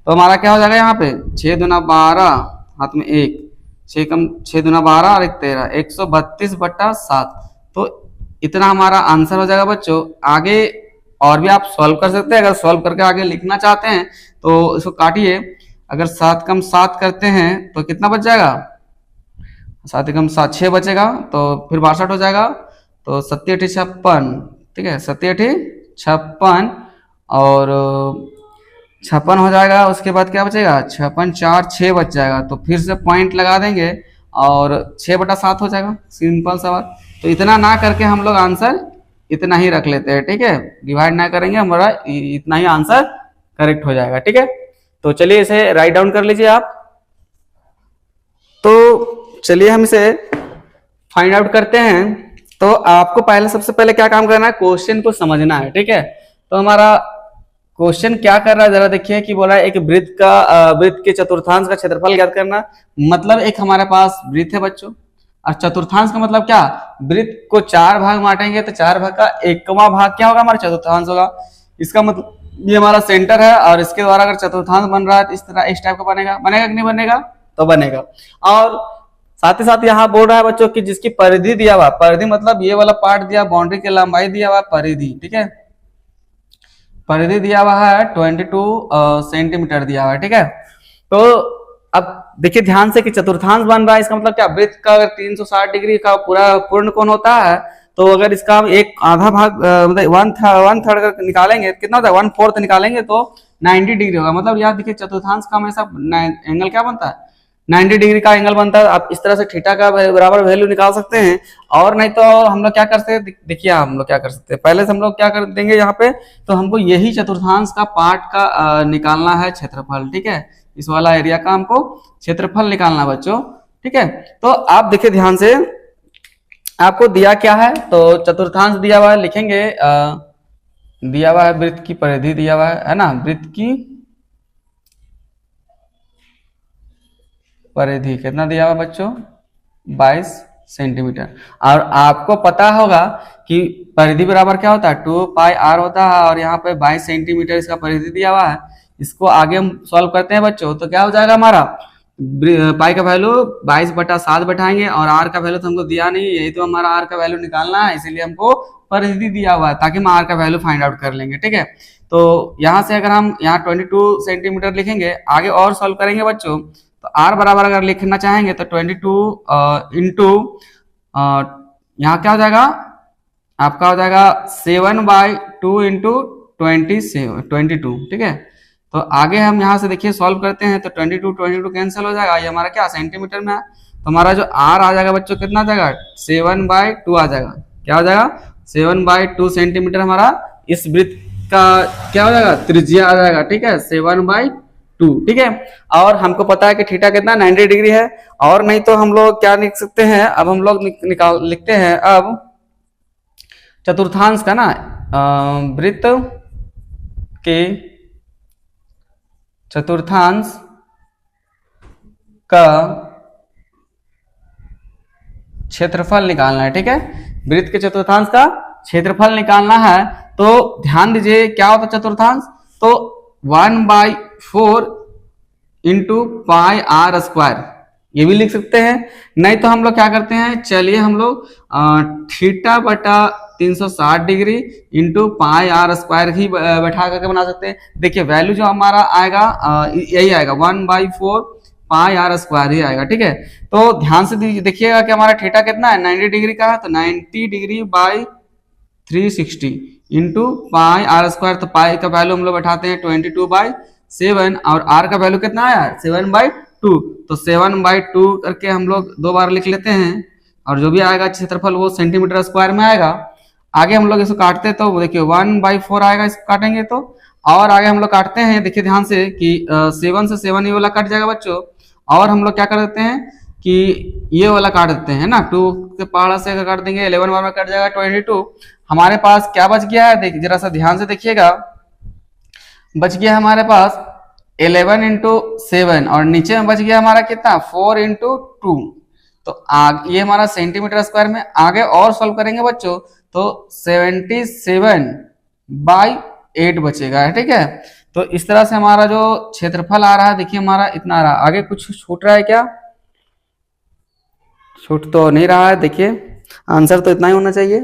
तो हमारा क्या हो जाएगा यहाँ पे 6 दूना 12 हाथ में 1 6 कम 6 दूना 12 और 1 13 132/7। तो इतना हमारा आंसर हो जाएगा बच्चों। आगे और भी आप सॉल्व कर सकते हैं, अगर सॉल्व करके आगे लिखना चाहते हैं तो इसको काटिए, अगर 7 कम 7 करते हैं तो कितना बच जाएगा 7 कम 7 6 बचेगा, तो फिर 62 हो जाएगा, तो 7 8 56, ठीक है 7 8 56 और 56 हो जाएगा। उसके बाद क्या बचेगा 56 4 6 बच जाएगा, तो फिर से पॉइंट लगा देंगे और 6/7 हो जाएगा, सिंपल सा बात। तो इतना ना करके हम लोग आंसर इतना ही रख लेते हैं, ठीक है, डिवाइड ना करेंगे, हमारा इतना ही आंसर करेक्ट हो जाएगा, ठीक है। तो चलिए इसे राइट डाउन कर लीजिए आप। तो चलिए हम इसे फाइंड आउट करते हैं। तो आपको पहले सबसे पहले क्या काम करना है, क्वेश्चन को समझना है, ठीक है। तो हमारा क्वेश्चन क्या कर रहा है जरा देखिए, कि बोला एक वृत्त के चतुर्थांश का क्षेत्रफल ज्ञात करना। मतलब एक हमारे पास वृत्त है बच्चों, और चतुर्थांश का मतलब क्या, वृत्त को 4 भाग बांटेंगे तो 4 भाग का 1वां भाग क्या होगा हमारा चतुर्थांश होगा। इसका मतलब ये हमारा सेंटर है और इसके द्वारा अगर चतुर्थांश बन रहा है तो इस तरह इस टाइप का बनेगा, बनेगा कि नहीं बनेगा, तो बनेगा। और साथ ही साथ यहाँ बोल रहा है बच्चों की जिसकी परिधि दिया हुआ, परिधि मतलब ये वाला पार्ट दिया, बाउंड्री की लंबाई दिया हुआ परिधि, ठीक है, परिधि दिया हुआ है 22 सेंटीमीटर दिया हुआ है, ठीक है। तो अब देखिए ध्यान से कि चतुर्थांश बन रहा है, इसका मतलब क्या, वृत्त का अगर 360 डिग्री का पूरा पूर्ण कोण होता है तो अगर इसका हम एक आधा भाग मतलब 1/3 अगर निकालेंगे कितना होता है 1/4 निकालेंगे तो 90 डिग्री होगा। मतलब यार देखिए चतुर्थांश का हमेशा एंगल क्या बनता है 90 डिग्री का एंगल बनता है। आप इस तरह से थीटा का बराबर वैल्यू निकाल सकते हैं। और नहीं तो हम लोग क्या कर सकते हैं, देखिए हम लोग क्या कर सकते हैं, पहले से हम लोग क्या कर देंगे यहाँ पे, तो हमको यही चतुर्थांश का पार्ट का निकालना है क्षेत्रफल, ठीक है, इस वाला एरिया का हमको क्षेत्रफल निकालना बच्चों, ठीक है। तो आप देखिए ध्यान से, आपको दिया क्या है, तो चतुर्थांश दिया हुआ है, लिखेंगे दिया हुआ है वृत्त की परिधि दिया हुआ है ना, वृत्त की परिधि कितना दिया हुआ बच्चों 22 सेंटीमीटर। और आपको पता होगा कि परिधि बराबर क्या होता है 2πr होता है, और यहाँ पे 22 सेंटीमीटर इसका परिधि दिया हुआ है। इसको आगे हम सॉल्व करते हैं बच्चों, तो क्या हो जाएगा हमारा, पाई का वैल्यू 22/7 बैठाएंगे और आर का वैल्यू तो हमको दिया नहीं, यही तो हमारा आर का वैल्यू निकालना है, इसीलिए हमको परिधि दिया हुआ है ताकि हम आर का वैल्यू फाइंड आउट कर लेंगे। ठीक है, तो यहाँ से अगर हम यहाँ 22 सेंटीमीटर लिखेंगे, आगे और सॉल्व करेंगे बच्चों, तो आर बराबर अगर लिखना चाहेंगे तो 22 इंटू यहाँ क्या हो जाएगा आपका, हो जाएगा 7/2 इंटू 22। ठीक है, तो आगे हम यहाँ से देखिए सॉल्व करते हैं तो 22 कैंसिल हो जाएगा, ये हमारा क्या सेंटीमीटर में है, तो हमारा जो आर आ जाएगा बच्चों कितना आ जाएगा 7/2 आ जाएगा। क्या हो जाएगा 7/2 सेंटीमीटर हमारा इस वृत्त का क्या हो जाएगा त्रिज्या आ जाएगा। ठीक है, 7/2। ठीक है, और हमको पता है कि थीटा कितना 90 डिग्री है, और नहीं तो हम लोग क्या लिख सकते हैं, अब हम लोग लिखते हैं अब चतुर्थांश का ना, वृत्त के चतुर्थांश का क्षेत्रफल निकालना है। ठीक है, वृत्त के चतुर्थांश का क्षेत्रफल निकालना है, तो ध्यान दीजिए क्या होता है चतुर्थांश, तो 1/4 इंटू पाई आर स्क्वायर, ये भी लिख सकते हैं। नहीं तो हम लोग क्या करते हैं, चलिए हम लोग थीटा बटा 360 degree into pi r square ही बैठा करके बना सकते हैं। देखिए वैल्यू जो हमारा आएगा यही आएगा 1/4 पाई आर स्क्वायर ही आएगा। ठीक है, तो ध्यान से देखिएगा कि हमारा थीटा कितना है 90 डिग्री का है, तो 90 degree by 360 into pi r square, तो पाई का वैल्यू हम लोग बैठाते हैं 22/7 और आर का वैल्यू कितना आया 7/2, तो 7/2 करके हम लोग 2 बार लिख लेते हैं, और जो भी आएगा क्षेत्रफल वो सेंटीमीटर स्क्वायर में आएगा। आगे हम लोग इसको काटते तो देखिए 1/4 आएगा, इसको काटेंगे तो, और आगे हम लोग काटते हैं, देखिए ध्यान से कि 7 से 7 ये वाला कट जाएगा बच्चों, और हम लोग क्या कर देते हैं कि ये वाला काट देते हैं ना, 2 के पहाड़ा से अगर काट देंगे 11 बार में कट जाएगा 22। हमारे पास क्या बच गया है, देखिए जरा सा ध्यान से देखिएगा, बच गया हमारे पास 11 इंटू 7, और नीचे में बच गया हमारा कितना 4 इंटू 2, तो ये हमारा सेंटीमीटर स्क्वायर में। आगे और सॉल्व करेंगे बच्चों तो 77/8 बचेगा। ठीक है, तो इस तरह से हमारा जो क्षेत्रफल आ रहा है, देखिए हमारा इतना आ रहा है। आगे कुछ छूट रहा है क्या, छूट तो नहीं रहा है, देखिए आंसर तो इतना ही होना चाहिए।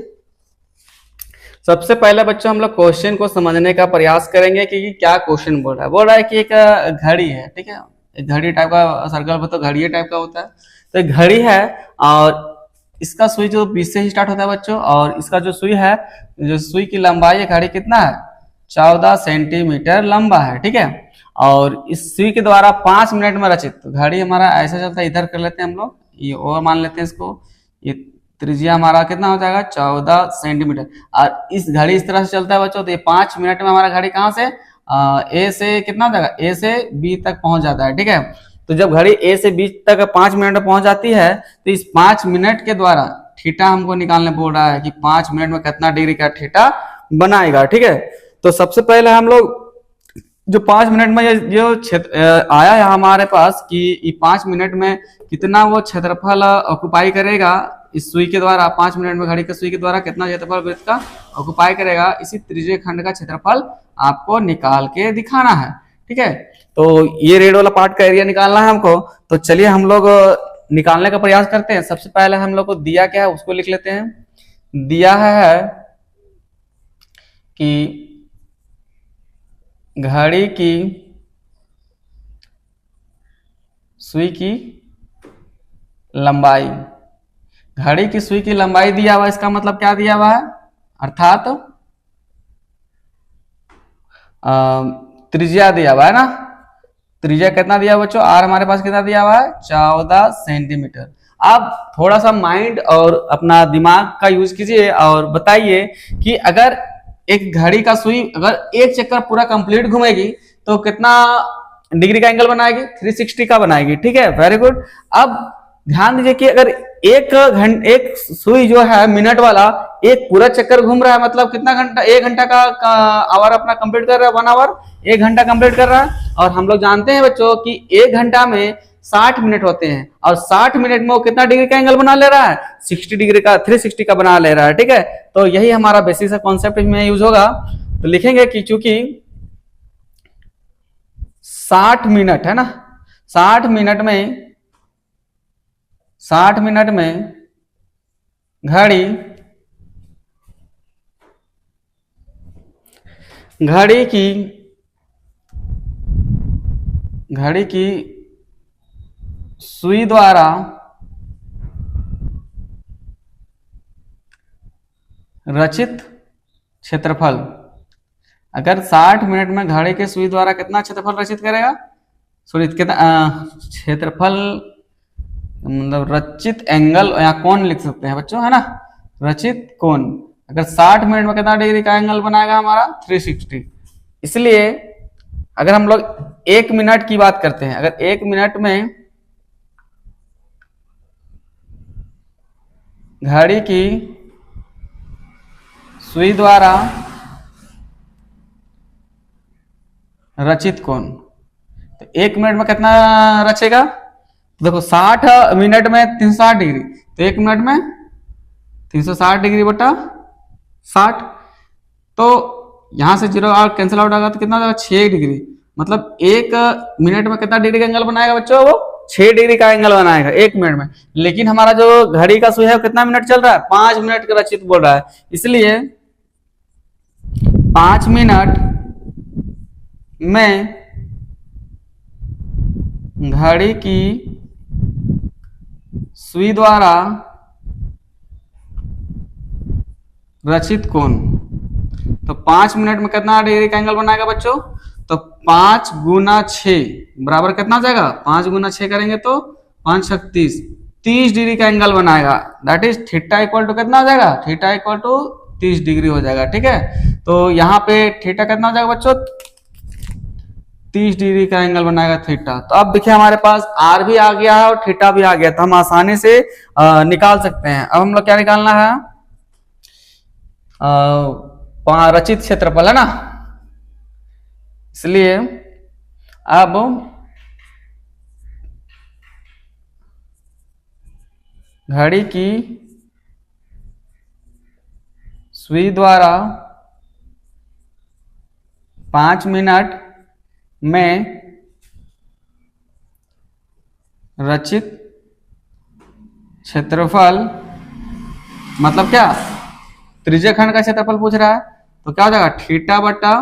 सबसे पहले बच्चों हम लोग क्वेश्चन को समझने का प्रयास करेंगे कि क्या क्वेश्चन बोल रहा है। बोल रहा है कि एक घड़ी है, ठीक है, एक घड़ी टाइप का सर्कल पर तो घड़ी टाइप का होता है, तो एक घड़ी है और इसका सुई जो 20 से ही स्टार्ट होता है बच्चों, और इसका जो सुई है, जो सुई की लंबाई है घड़ी कितना है 14 सेंटीमीटर लंबा है। ठीक है, और इस सुई के द्वारा 5 मिनट में रचित, तो घड़ी हमारा ऐसा चलता है, इधर कर लेते हैं हम लोग, ये और मान लेते हैं इसको, ये त्रिज्या हमारा कितना हो जाएगा 14 सेंटीमीटर, और इस घड़ी इस तरह से चलता है बच्चों, तो ये 5 मिनट में हमारा घड़ी कहाँ से ए से कितना हो जाएगा, ए से बी तक पहुंच जाता है। ठीक है, तो जब घड़ी ए से बी तक 5 मिनट में पहुंच जाती है, तो इस 5 मिनट के द्वारा थीटा हमको निकालने बोल रहा है कि 5 मिनट में कितना डिग्री का थीटा बनाएगा। ठीक है, तो सबसे पहले हम लोग जो 5 मिनट में जो क्षेत्र आया है हमारे पास कि 5 मिनट में कितना वो क्षेत्रफल ऑक्युपाई करेगा इस सुई के द्वारा, 5 मिनट में घड़ी के सुई के द्वारा कितना क्षेत्रफल वृत्त का ऑक्युपाई करेगा, इसी त्रिज्यीय खंड का क्षेत्रफल आपको निकाल के दिखाना है। ठीक है, तो ये रेड वाला पार्ट का एरिया निकालना है हमको, तो चलिए हम लोग निकालने का प्रयास करते हैं। सबसे पहले हम लोग को दिया क्या है उसको लिख लेते हैं। दिया है कि घड़ी की सुई की लंबाई, घड़ी की सुई की लंबाई दिया हुआ, इसका मतलब क्या दिया हुआ है, अर्थात त्रिज्या दिया हुआ है ना, त्रिज्या कितना दिया बच्चों, आर हमारे पास कितना दिया हुआ है 14 सेंटीमीटर। अब थोड़ा सा माइंड और अपना दिमाग का यूज कीजिए और बताइए कि अगर एक घड़ी का सुई अगर एक चक्कर पूरा कंप्लीट घूमेगी तो कितना डिग्री का एंगल बनाएगी, 360 का बनाएगी। ठीक है, वेरी गुड। अब ध्यान दीजिए कि अगर एक सुई जो है मिनट वाला एक पूरा चक्कर घूम रहा है, मतलब कितना घंटा, 1 घंटा का आवर अपना कंप्लीट कर रहा है, 1 आवर 1 घंटा कंप्लीट कर रहा है। और हम लोग जानते हैं बच्चों कि 1 घंटा में 60 मिनट होते हैं, और 60 मिनट में वो कितना डिग्री का एंगल बना ले रहा है 60 डिग्री का, 360 का बना ले रहा है। ठीक है, तो यही हमारा बेसिक सा कॉन्सेप्ट इसमें यूज होगा। तो लिखेंगे कि चूंकि 60 मिनट है ना, 60 मिनट में घड़ी घड़ी की घड़ी की सुई द्वारा रचित क्षेत्रफल, अगर 60 मिनट में घड़ी के सुई द्वारा कितना क्षेत्रफल रचित करेगा, सॉरी कितना क्षेत्रफल मतलब रचित एंगल या कोण लिख सकते हैं बच्चों, है ना, रचित कोण अगर 60 मिनट में कितना डिग्री का एंगल बनाएगा हमारा 360। इसलिए अगर हम लोग 1 मिनट की बात करते हैं, अगर 1 मिनट में घड़ी की सुई द्वारा रचित कोण, तो 1 मिनट में कितना रचेगा, देखो 60 मिनट में 360 डिग्री, तो 1 मिनट में 360 डिग्री बटा 60, तो यहां से 0 और कैंसिल आउट आएगा तो कितना होगा 6 डिग्री, मतलब 1 मिनट में कितना डिग्री का एंगल बनाएगा बच्चों, वो 6 डिग्री का एंगल बनाएगा 1 मिनट में। लेकिन हमारा जो घड़ी का सुई है कितना मिनट चल रहा है, 5 मिनट का रचित बोल रहा है, इसलिए 5 मिनट में घड़ी की सुई द्वारा रचित कोण, तो 5 मिनट में कितना डिग्री का एंगल बनाएगा बच्चों, तो 5 गुना 6 बराबर कितना जाएगा, 5 गुना 6 करेंगे तो 5 छक 30, 30 डिग्री का एंगल बनाएगा, that is theta equal to कितना हो जाएगा, थीटा इक्वल टू 30 डिग्री हो जाएगा। ठीक है, तो यहाँ पे थीटा कितना हो जाएगा बच्चों, 30 डिग्री का एंगल बनाएगा थीटा। तो अब देखिए हमारे पास आर भी आ गया है और थीटा भी आ गया, तो हम आसानी से निकाल सकते हैं। अब हम लोग क्या निकालना है, रचित क्षेत्रफल, है ना, इसलिए अब घड़ी की सुई द्वारा 5 मिनट में रचित क्षेत्रफल, मतलब क्या, त्रिज्य खंड का क्षेत्रफल पूछ रहा है, तो क्या हो जाएगा थीटा बटा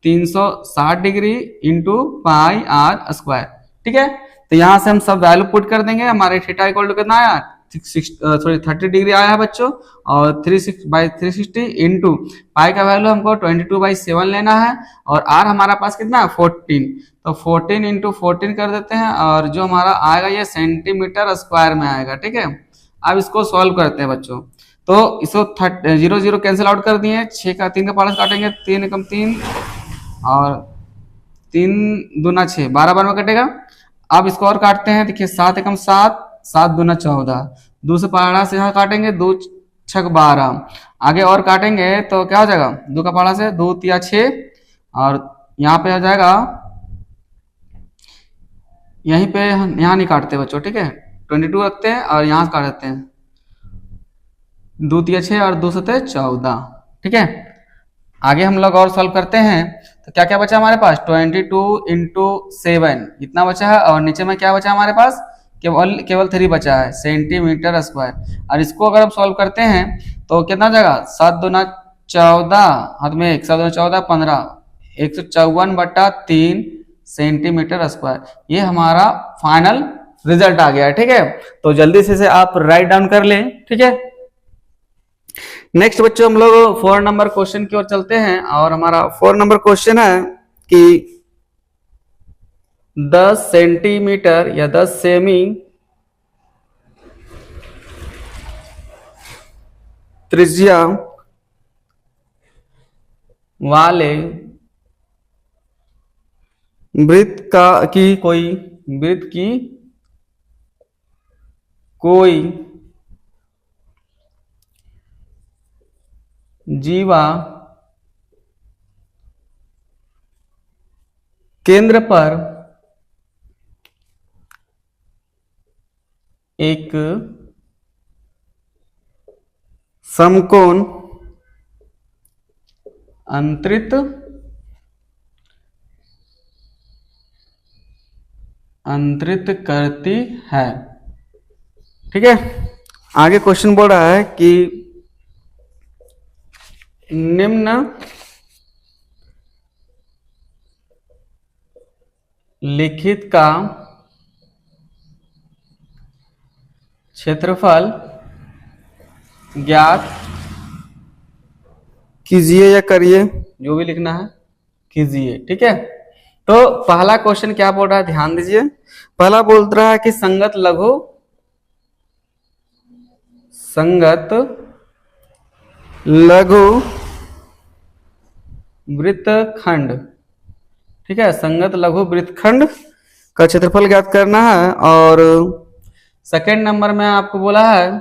360 degree into pi r square. ठीक है, तो यहां से हम सब वैल्यू पुट कर देंगे, हमारे थीटा इक्वल टू कितना आया, 30 डिग्री आया है बच्चों, और 360 इंटू पाई का वैल्यू हमको 22/7 लेना है, और आर हमारा पास कितना है 14, तो 14 इंटू 14 कर देते हैं, और जो हमारा आएगा ये सेंटीमीटर स्क्वायर में आएगा। ठीक है, अब इसको सॉल्व करते हैं बच्चों, तो इसको 0 0 कैंसिल आउट कर दिए, 6 का 3 का पारस काटेंगे, 3 एकम 3 और 3 दूना 6, 12 बार में कटेगा। अब इसको और काटते हैं, देखिए 7 एकम 7, 7 दूना 14, 2 से पहाड़ा से यहाँ काटेंगे, 2 छक 12, आगे और काटेंगे तो क्या हो जाएगा, 2 का पहाड़ा से 2 तिया 6, और यहाँ पे आ जाएगा, यहीं पे यहाँ नहीं काटते बच्चों, ठीक है 22 रखते हैं और यहाँ काट देते हैं, 2 तिया 6 और 2 सते 14। ठीक है, आगे हम लोग और सॉल्व करते हैं, तो क्या क्या बचा हमारे पास, 22 इंटू 7 इतना बचा है, और नीचे में क्या बचा हमारे पास, केवल 3 बचा है, सेंटीमीटर स्क्वायर। और इसको अगर हम सॉल्व करते हैं तो कितना जाएगा, 7 दूना 14, हाथ में 1, 7 दूना 14 15, 154/3 सेंटीमीटर स्क्वायर, ये हमारा फाइनल रिजल्ट आ गया है। ठीक है, तो जल्दी से आप राइट डाउन कर लें। ठीक है, नेक्स्ट बच्चों हम लोग 4 नंबर क्वेश्चन की ओर चलते हैं, और हमारा 4 नंबर क्वेश्चन है कि 10 सेंटीमीटर या 10 सेमी त्रिज्या वाले वृत्त की कोई जीवा केंद्र पर एक समकोण अंतरित करती है। ठीक है, आगे क्वेश्चन बोल रहा है कि निम्न लिखित का क्षेत्रफल ज्ञात कीजिए या करिए, जो भी लिखना है कीजिए। ठीक है, तो पहला क्वेश्चन क्या बोल रहा है, ध्यान दीजिए। पहला बोल रहा है कि संगत लघु वृत्तखंड, ठीक है, संगत लघु वृत्तखंड का क्षेत्रफल ज्ञात करना है। और सेकेंड नंबर में आपको बोला है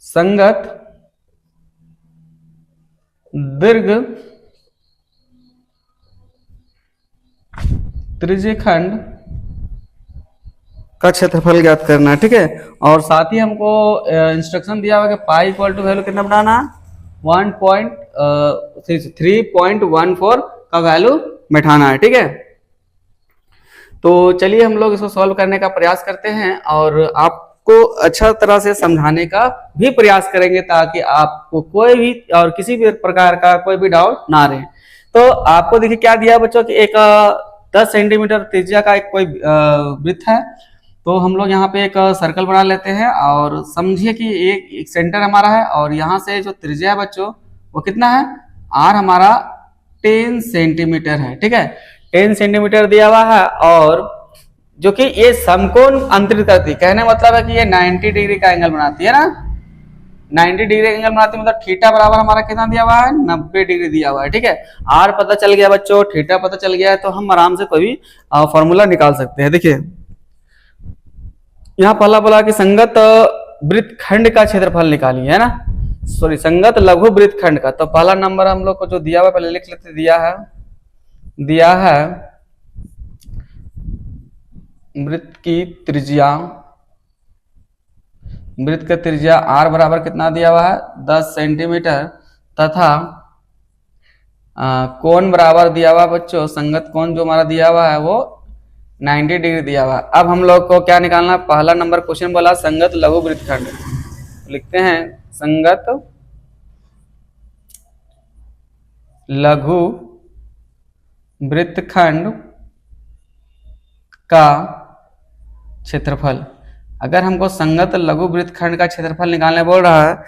संगत दीर्घ त्रिज्यखंड का क्षेत्रफल ज्ञात करना है। ठीक है, और साथ ही हमको इंस्ट्रक्शन दिया हुआ कि पाई इक्वल टू वैल्यू कितना बनाना है, 3.14 का वैल्यू बैठाना है। ठीक है, तो चलिए हम लोग इसको सॉल्व करने का प्रयास करते हैं और आपको अच्छा तरह से समझाने का भी प्रयास करेंगे ताकि आपको कोई भी और किसी भी प्रकार का कोई भी डाउट ना रहे। तो आपको देखिए क्या दिया बच्चों कि एक 10 सेंटीमीटर त्रिज्या का एक कोई वृत्त है। तो हम लोग यहाँ पे एक सर्कल बना लेते हैं और समझिए कि एक सेंटर हमारा है और यहाँ से जो त्रिज्या है बच्चों वो कितना है, आर हमारा 10 सेंटीमीटर है। ठीक है, 10 सेंटीमीटर दिया हुआ है और जो कि ये समकोण अंतरित करती है, कहने मतलब है कि ये 90 डिग्री का एंगल बनाती है ना, 90 डिग्री एंगल बनाती है, मतलब थीटा बराबर हमारा कितना दिया हुआ है, 90 डिग्री दिया हुआ है। ठीक है, आर पता चल गया बच्चों, थीटा पता चल गया है, तो हम आराम से कोई भी फॉर्मूला निकाल सकते हैं। देखिए यहाँ पहला बोला कि संगत वृत्तखंड का क्षेत्रफल निकालिए, है ना, सॉरी संगत लघु वृत्तखंड का। तो पहला नंबर हम लोग को जो दिया हुआ पहले लिख लेते, दिया है वृत्त की त्रिज्या, वृत्त का त्रिज्या आर बराबर कितना दिया हुआ है, 10 सेंटीमीटर, तथा कोण बराबर दिया हुआ बच्चों, संगत कोण जो हमारा दिया हुआ है वो 90 डिग्री दिया हुआ है। अब हम लोग को क्या निकालना, पहला नंबर क्वेश्चन बोला संगत लघु वृत्तखंड, लिखते हैं संगत लघु वृत्तखंड का क्षेत्रफल। अगर हमको संगत लघु वृत्तखंड का क्षेत्रफल निकालने बोल रहा है,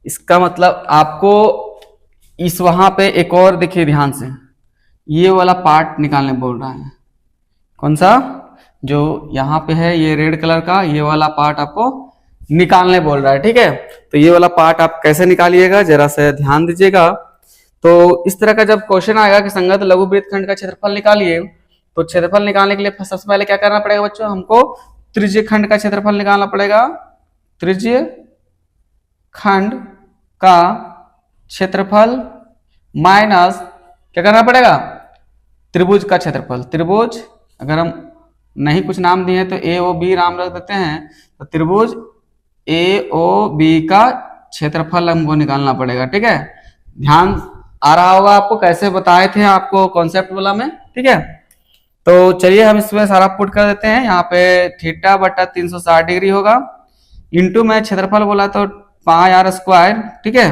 इसका मतलब आपको इस वहां पे एक और देखिए ध्यान से, ये वाला पार्ट निकालने बोल रहा है। कौन सा, जो यहाँ पे है ये रेड कलर का, ये वाला पार्ट आपको निकालने बोल रहा है। ठीक है, तो ये वाला पार्ट आप कैसे निकालिएगा जरा से ध्यान दीजिएगा। तो इस तरह का जब क्वेश्चन आएगा कि संगत लघु वृत्तखंड का क्षेत्रफल निकालिए, तो क्षेत्रफल निकालने के लिए सबसे पहले क्या करना पड़ेगा बच्चों, हमको त्रिज्यखंड का क्षेत्रफल निकालना पड़ेगा। त्रिज्यखंड का क्षेत्रफल माइनस क्या करना पड़ेगा, त्रिभुज का क्षेत्रफल। त्रिभुज अगर हम नहीं कुछ नाम दिए तो ए ओ बी नाम रख देते हैं, तो त्रिभुज ए ओ बी का क्षेत्रफल हमको निकालना पड़ेगा। ठीक है, ध्यान आ रहा होगा आपको, कैसे बताए थे आपको कॉन्सेप्ट वाला में। ठीक है, तो चलिए हम इसमें सारा पुट कर देते हैं। यहाँ पे थीटा बटा 360 डिग्री होगा, इंटू में क्षेत्रफल बोला तो पाई आर स्क्वायर। ठीक है,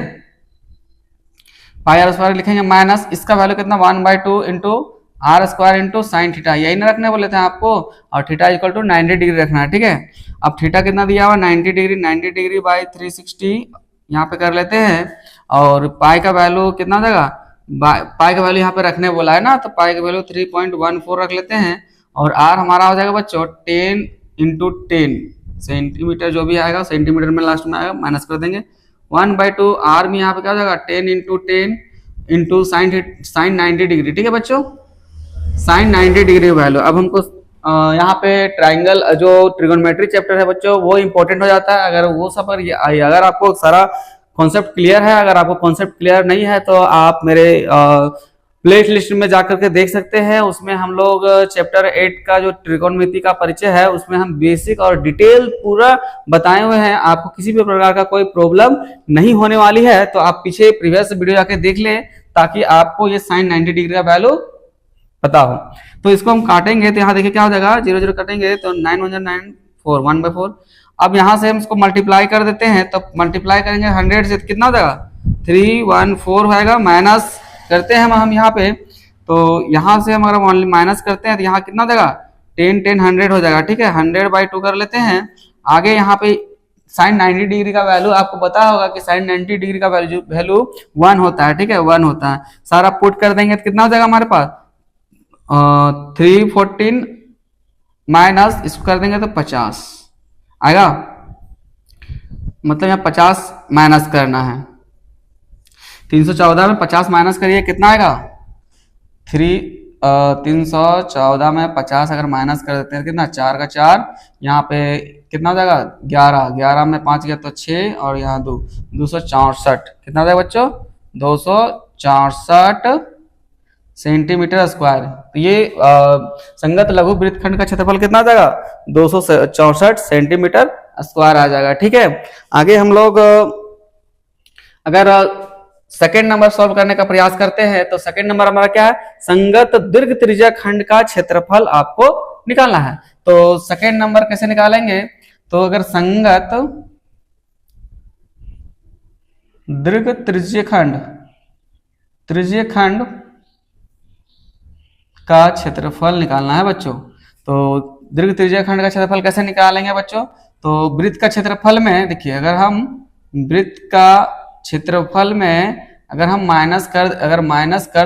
पाई आर स्क्वायर लिखेंगे, माइनस इसका वैल्यू कितना 1/2 into r square into sine theta, यही ना रखने बोले थे आपको, और थीटा इक्वल टू 90 डिग्री रखना है। ठीक है, अब थीटा कितना दिया हुआ 90 डिग्री, 90 डिग्री बाई 360 यहाँ पे कर लेते हैं, और पाई का वैल्यू कितना देगा, पाई का वैल्यू यहाँ पे रखने बोला है ना, तो पाई का वैल्यू 3.14 रख लेते हैं, और आर हमारा हो जाएगा बच्चों 10 इंटू 10 सेंटीमीटर, जो भी आएगा सेंटीमीटर में लास्ट में आएगा, माइनस कर देंगे 1/2, आर में यहाँ पे क्या हो जाएगा 10 इंटू 10 इंटू साइन 90 डिग्री। ठीक है बच्चों, साइन 90 डिग्री वैल्यू। अब हमको यहाँ पे ट्राइंगल जो ट्रिगोनोमेट्री चैप्टर है बच्चों वो इंपॉर्टेंट हो जाता है। अगर वो सब अगर आपको सारा कॉन्सेप्ट क्लियर है, अगर आपको कॉन्सेप्ट क्लियर नहीं है तो आप मेरे प्ले लिस्ट में जाकर के देख सकते हैं। उसमें हम लोग चैप्टर 8 का जो त्रिकोणमिति का परिचय है उसमें हम बेसिक और डिटेल पूरा बताए हुए हैं। आपको किसी भी प्रकार का कोई प्रॉब्लम नहीं होने वाली है, तो आप पीछे प्रीवियस वीडियो जाके देख लें, ताकि आपको ये साइन 90 डिग्री का वैल्यू पता हो। तो इसको हम काटेंगे तो यहाँ देखिए क्या हो जाएगा, 0 0 कटेंगे तो 9 1 9 4 1/4। अब यहाँ से हम इसको मल्टीप्लाई कर देते हैं, तो मल्टीप्लाई करेंगे 100 से, कितना हो जाएगा 314 होएगा। माइनस करते हैं हम यहाँ पे, तो यहाँ से हम अगर माइनस करते हैं तो यहाँ कितना देगा 10 10 100 हो जाएगा। ठीक है, 100/2 कर लेते हैं। आगे यहाँ पे साइन 90 डिग्री का वैल्यू आपको पता होगा कि साइन 90 डिग्री का वैल्यू 1 होता है। ठीक है, 1 होता है। सारा पुट कर देंगे तो कितना हो जाएगा हमारे पास 314 माइनस इसको कर देंगे तो 50 आएगा। मतलब यहाँ 50 माइनस करना है। 314 में 50 माइनस करिए, कितना आएगा 314 में 50 अगर माइनस कर देते हैं कितना 4 का 4, यहाँ पे कितना हो जाएगा 11, 11 में 5 गया तो 6 और यहाँ 2, 264 कितना हो जाएगा बच्चों 264 सेंटीमीटर स्क्वायर। तो ये संगत लघु वृत्तखंड का क्षेत्रफल कितना आ जाएगा 264 सेंटीमीटर स्क्वायर आ जाएगा। ठीक है, आगे हम लोग अगर सेकेंड नंबर सॉल्व करने का प्रयास करते हैं तो सेकेंड नंबर हमारा क्या है, संगत दीर्घ त्रिज्या खंड का क्षेत्रफल आपको निकालना है। तो सेकेंड नंबर कैसे निकालेंगे, तो अगर संगत दीर्घ त्रिज्य खंड का क्षेत्रफल निकालना है बच्चों। तो दीर्घ त्रिज्या खंड का क्षेत्रफल कैसे निकालेंगे बच्चों, तो वृत्त का क्षेत्रफल में देखिए, अगर हम वृत्त का क्षेत्रफल में अगर हम माइनस कर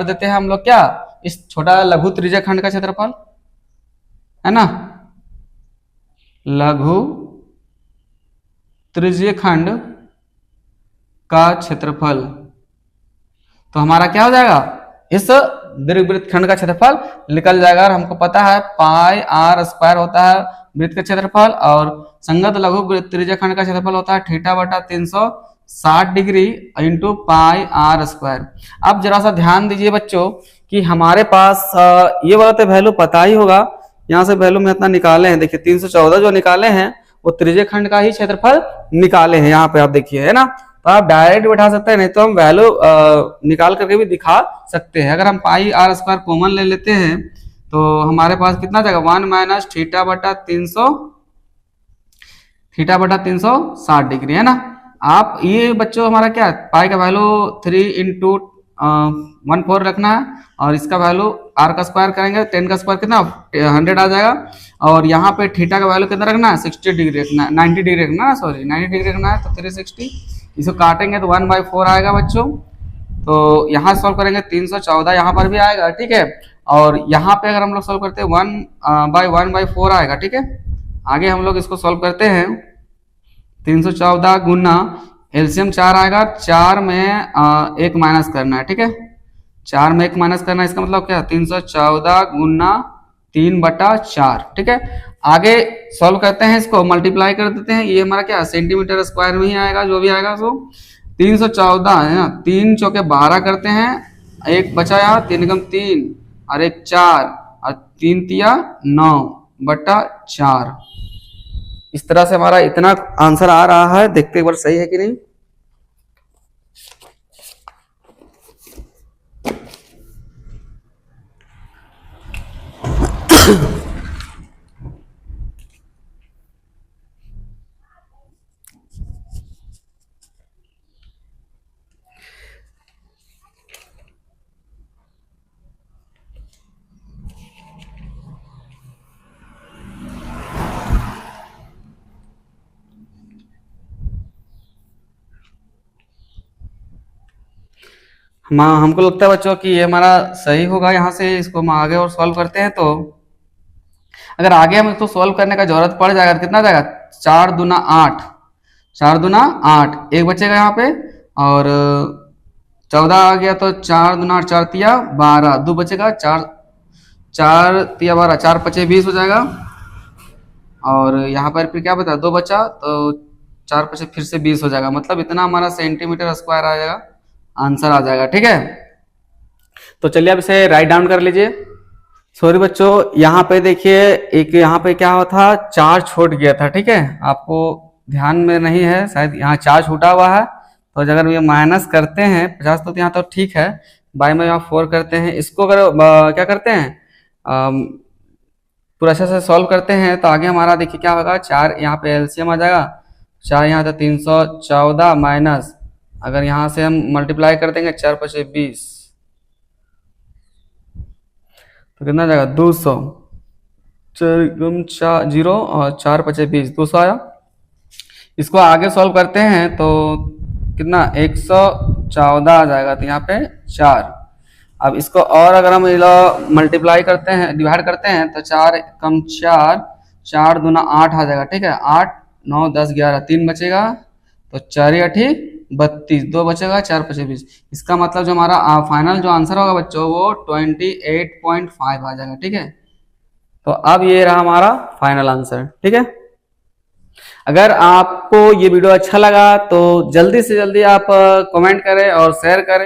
देते हैं हम लोग क्या, इस छोटा लघु त्रिज्या खंड का क्षेत्रफल है ना, लघु त्रिज्य खंड का क्षेत्रफल, तो हमारा क्या हो जाएगा इस दीर्घ वृत्त खंड का क्षेत्रफल निकल जाएगा। और हमको पता है पाई आर स्क्वायर होता है वृत्त का क्षेत्रफल, और संगत लघु त्रिज्या खंड का क्षेत्रफल होता है थीटा बटा 360 degree into pi r square. अब जरा सा ध्यान दीजिए बच्चों कि हमारे पास ये वाला तो वैल्यू पता ही होगा, यहाँ से वैल्यू में इतना निकाले हैं, देखिए 314 जो निकाले हैं वो त्रिज्य खंड का ही क्षेत्रफल निकाले हैं। यहाँ पे आप देखिए है ना, तो आप डायरेक्ट बैठा सकते हैं, नहीं तो हम वैल्यू निकाल करके भी दिखा सकते हैं। अगर हम पाई आर स्क्वायर कॉमन ले लेते हैं तो हमारे पास कितना जाएगा 1 माइनस थीटा बटा 360 डिग्री है ना। आप ये बच्चों हमारा क्या पाई का वैल्यू 3 इंटू 14 रखना है, और इसका वैल्यू आर का स्क्वायर करेंगे 10 का स्क्वायर कितना 100 आ जाएगा, और यहाँ पे थीटा का वैल्यू कितना रखना है 60 डिग्री रखना है, 90 डिग्री रखना है, सॉरी 90 डिग्री रखना है, तो 360 इसको काटेंगे तो 1/4 आएगा बच्चों। तो यहाँ सॉल्व करेंगे 314 यहाँ पर भी आएगा। ठीक है, और यहाँ पे अगर हम लोग सॉल्व करते हैं 1/4 आएगा। ठीक है, आगे हम लोग इसको सॉल्व करते हैं 314 गुना एलसीएम 4 आएगा, 4 में 1 माइनस करना है। ठीक है, 4 में 1 माइनस करना है, इसका मतलब क्या 314 गुना 3/4। ठीक है, आगे सॉल्व करते हैं, इसको मल्टीप्लाई कर देते हैं, ये हमारा क्या सेंटीमीटर स्क्वायर में ही आएगा, जो भी आएगा सो 314 है ना, 3 चौके 12 करते हैं, 1 बचा यहाँ 3 × 3 और 1 4 और 3 तिया 9/4। इस तरह से हमारा इतना आंसर आ रहा है, देखते एक बार सही है कि नहीं। हमको लगता है बच्चों कि ये हमारा सही होगा। यहाँ से इसको हम आगे और सॉल्व करते हैं, तो अगर आगे हम इसको सॉल्व करने का जरूरत पड़ जाएगा तो कितना जाएगा 4 दूना 8, 4 दूना 8, 1 बचेगा यहाँ पे, और 14 आ गया तो 4 दूना 8 4 तिया 12, 2 बचेगा 4 तिया 12, 4 5 20 हो जाएगा, और यहाँ पर फिर क्या बता 2 बचा तो 4 5 फिर से 20 हो जाएगा। मतलब इतना हमारा सेंटीमीटर स्क्वायर आ जाएगा, आंसर आ जाएगा। ठीक है, तो चलिए अब इसे राइट डाउन कर लीजिए। सॉरी बच्चों, यहाँ पे देखिए एक यहाँ पे क्या हुआ था 4 छूट गया था। ठीक है, आपको ध्यान में नहीं है शायद, यहाँ 4 छूटा हुआ है, तो अगर ये माइनस करते हैं 50 तो यहाँ तो ठीक है, बाई में यहाँ 4 करते हैं, इसको अगर क्या करते हैं पूरा अच्छे से सॉल्व करते हैं तो आगे हमारा देखिए क्या होगा, 4 यहाँ पे एलसीएम आ जाएगा, 4 यहाँ था 314 माइनस अगर यहाँ से हम मल्टीप्लाई कर देंगे 4 पचे 20 तो कितना जाएगा 200, 0 और 4 पचे 20 200 आया। इसको आगे सॉल्व करते हैं तो कितना 114 आ जाएगा, तो यहाँ पे 4। अब इसको और अगर हम मल्टीप्लाई करते हैं, डिवाइड करते हैं तो 4 कम 4, 4 दूना 8 आ जाएगा, ठीक है 8 9 10 11 3 बचेगा, तो 4 8 32 2 बचेगा, 4 पचे 20। इसका मतलब जो हमारा फाइनल जो आंसर होगा बच्चों वो 28.5 आ जाएगा, ठीक है। तो अब ये रहा हमारा फाइनल आंसर, ठीक है। अगर आपको ये वीडियो अच्छा लगा तो जल्दी से जल्दी आप कमेंट करें और शेयर करें।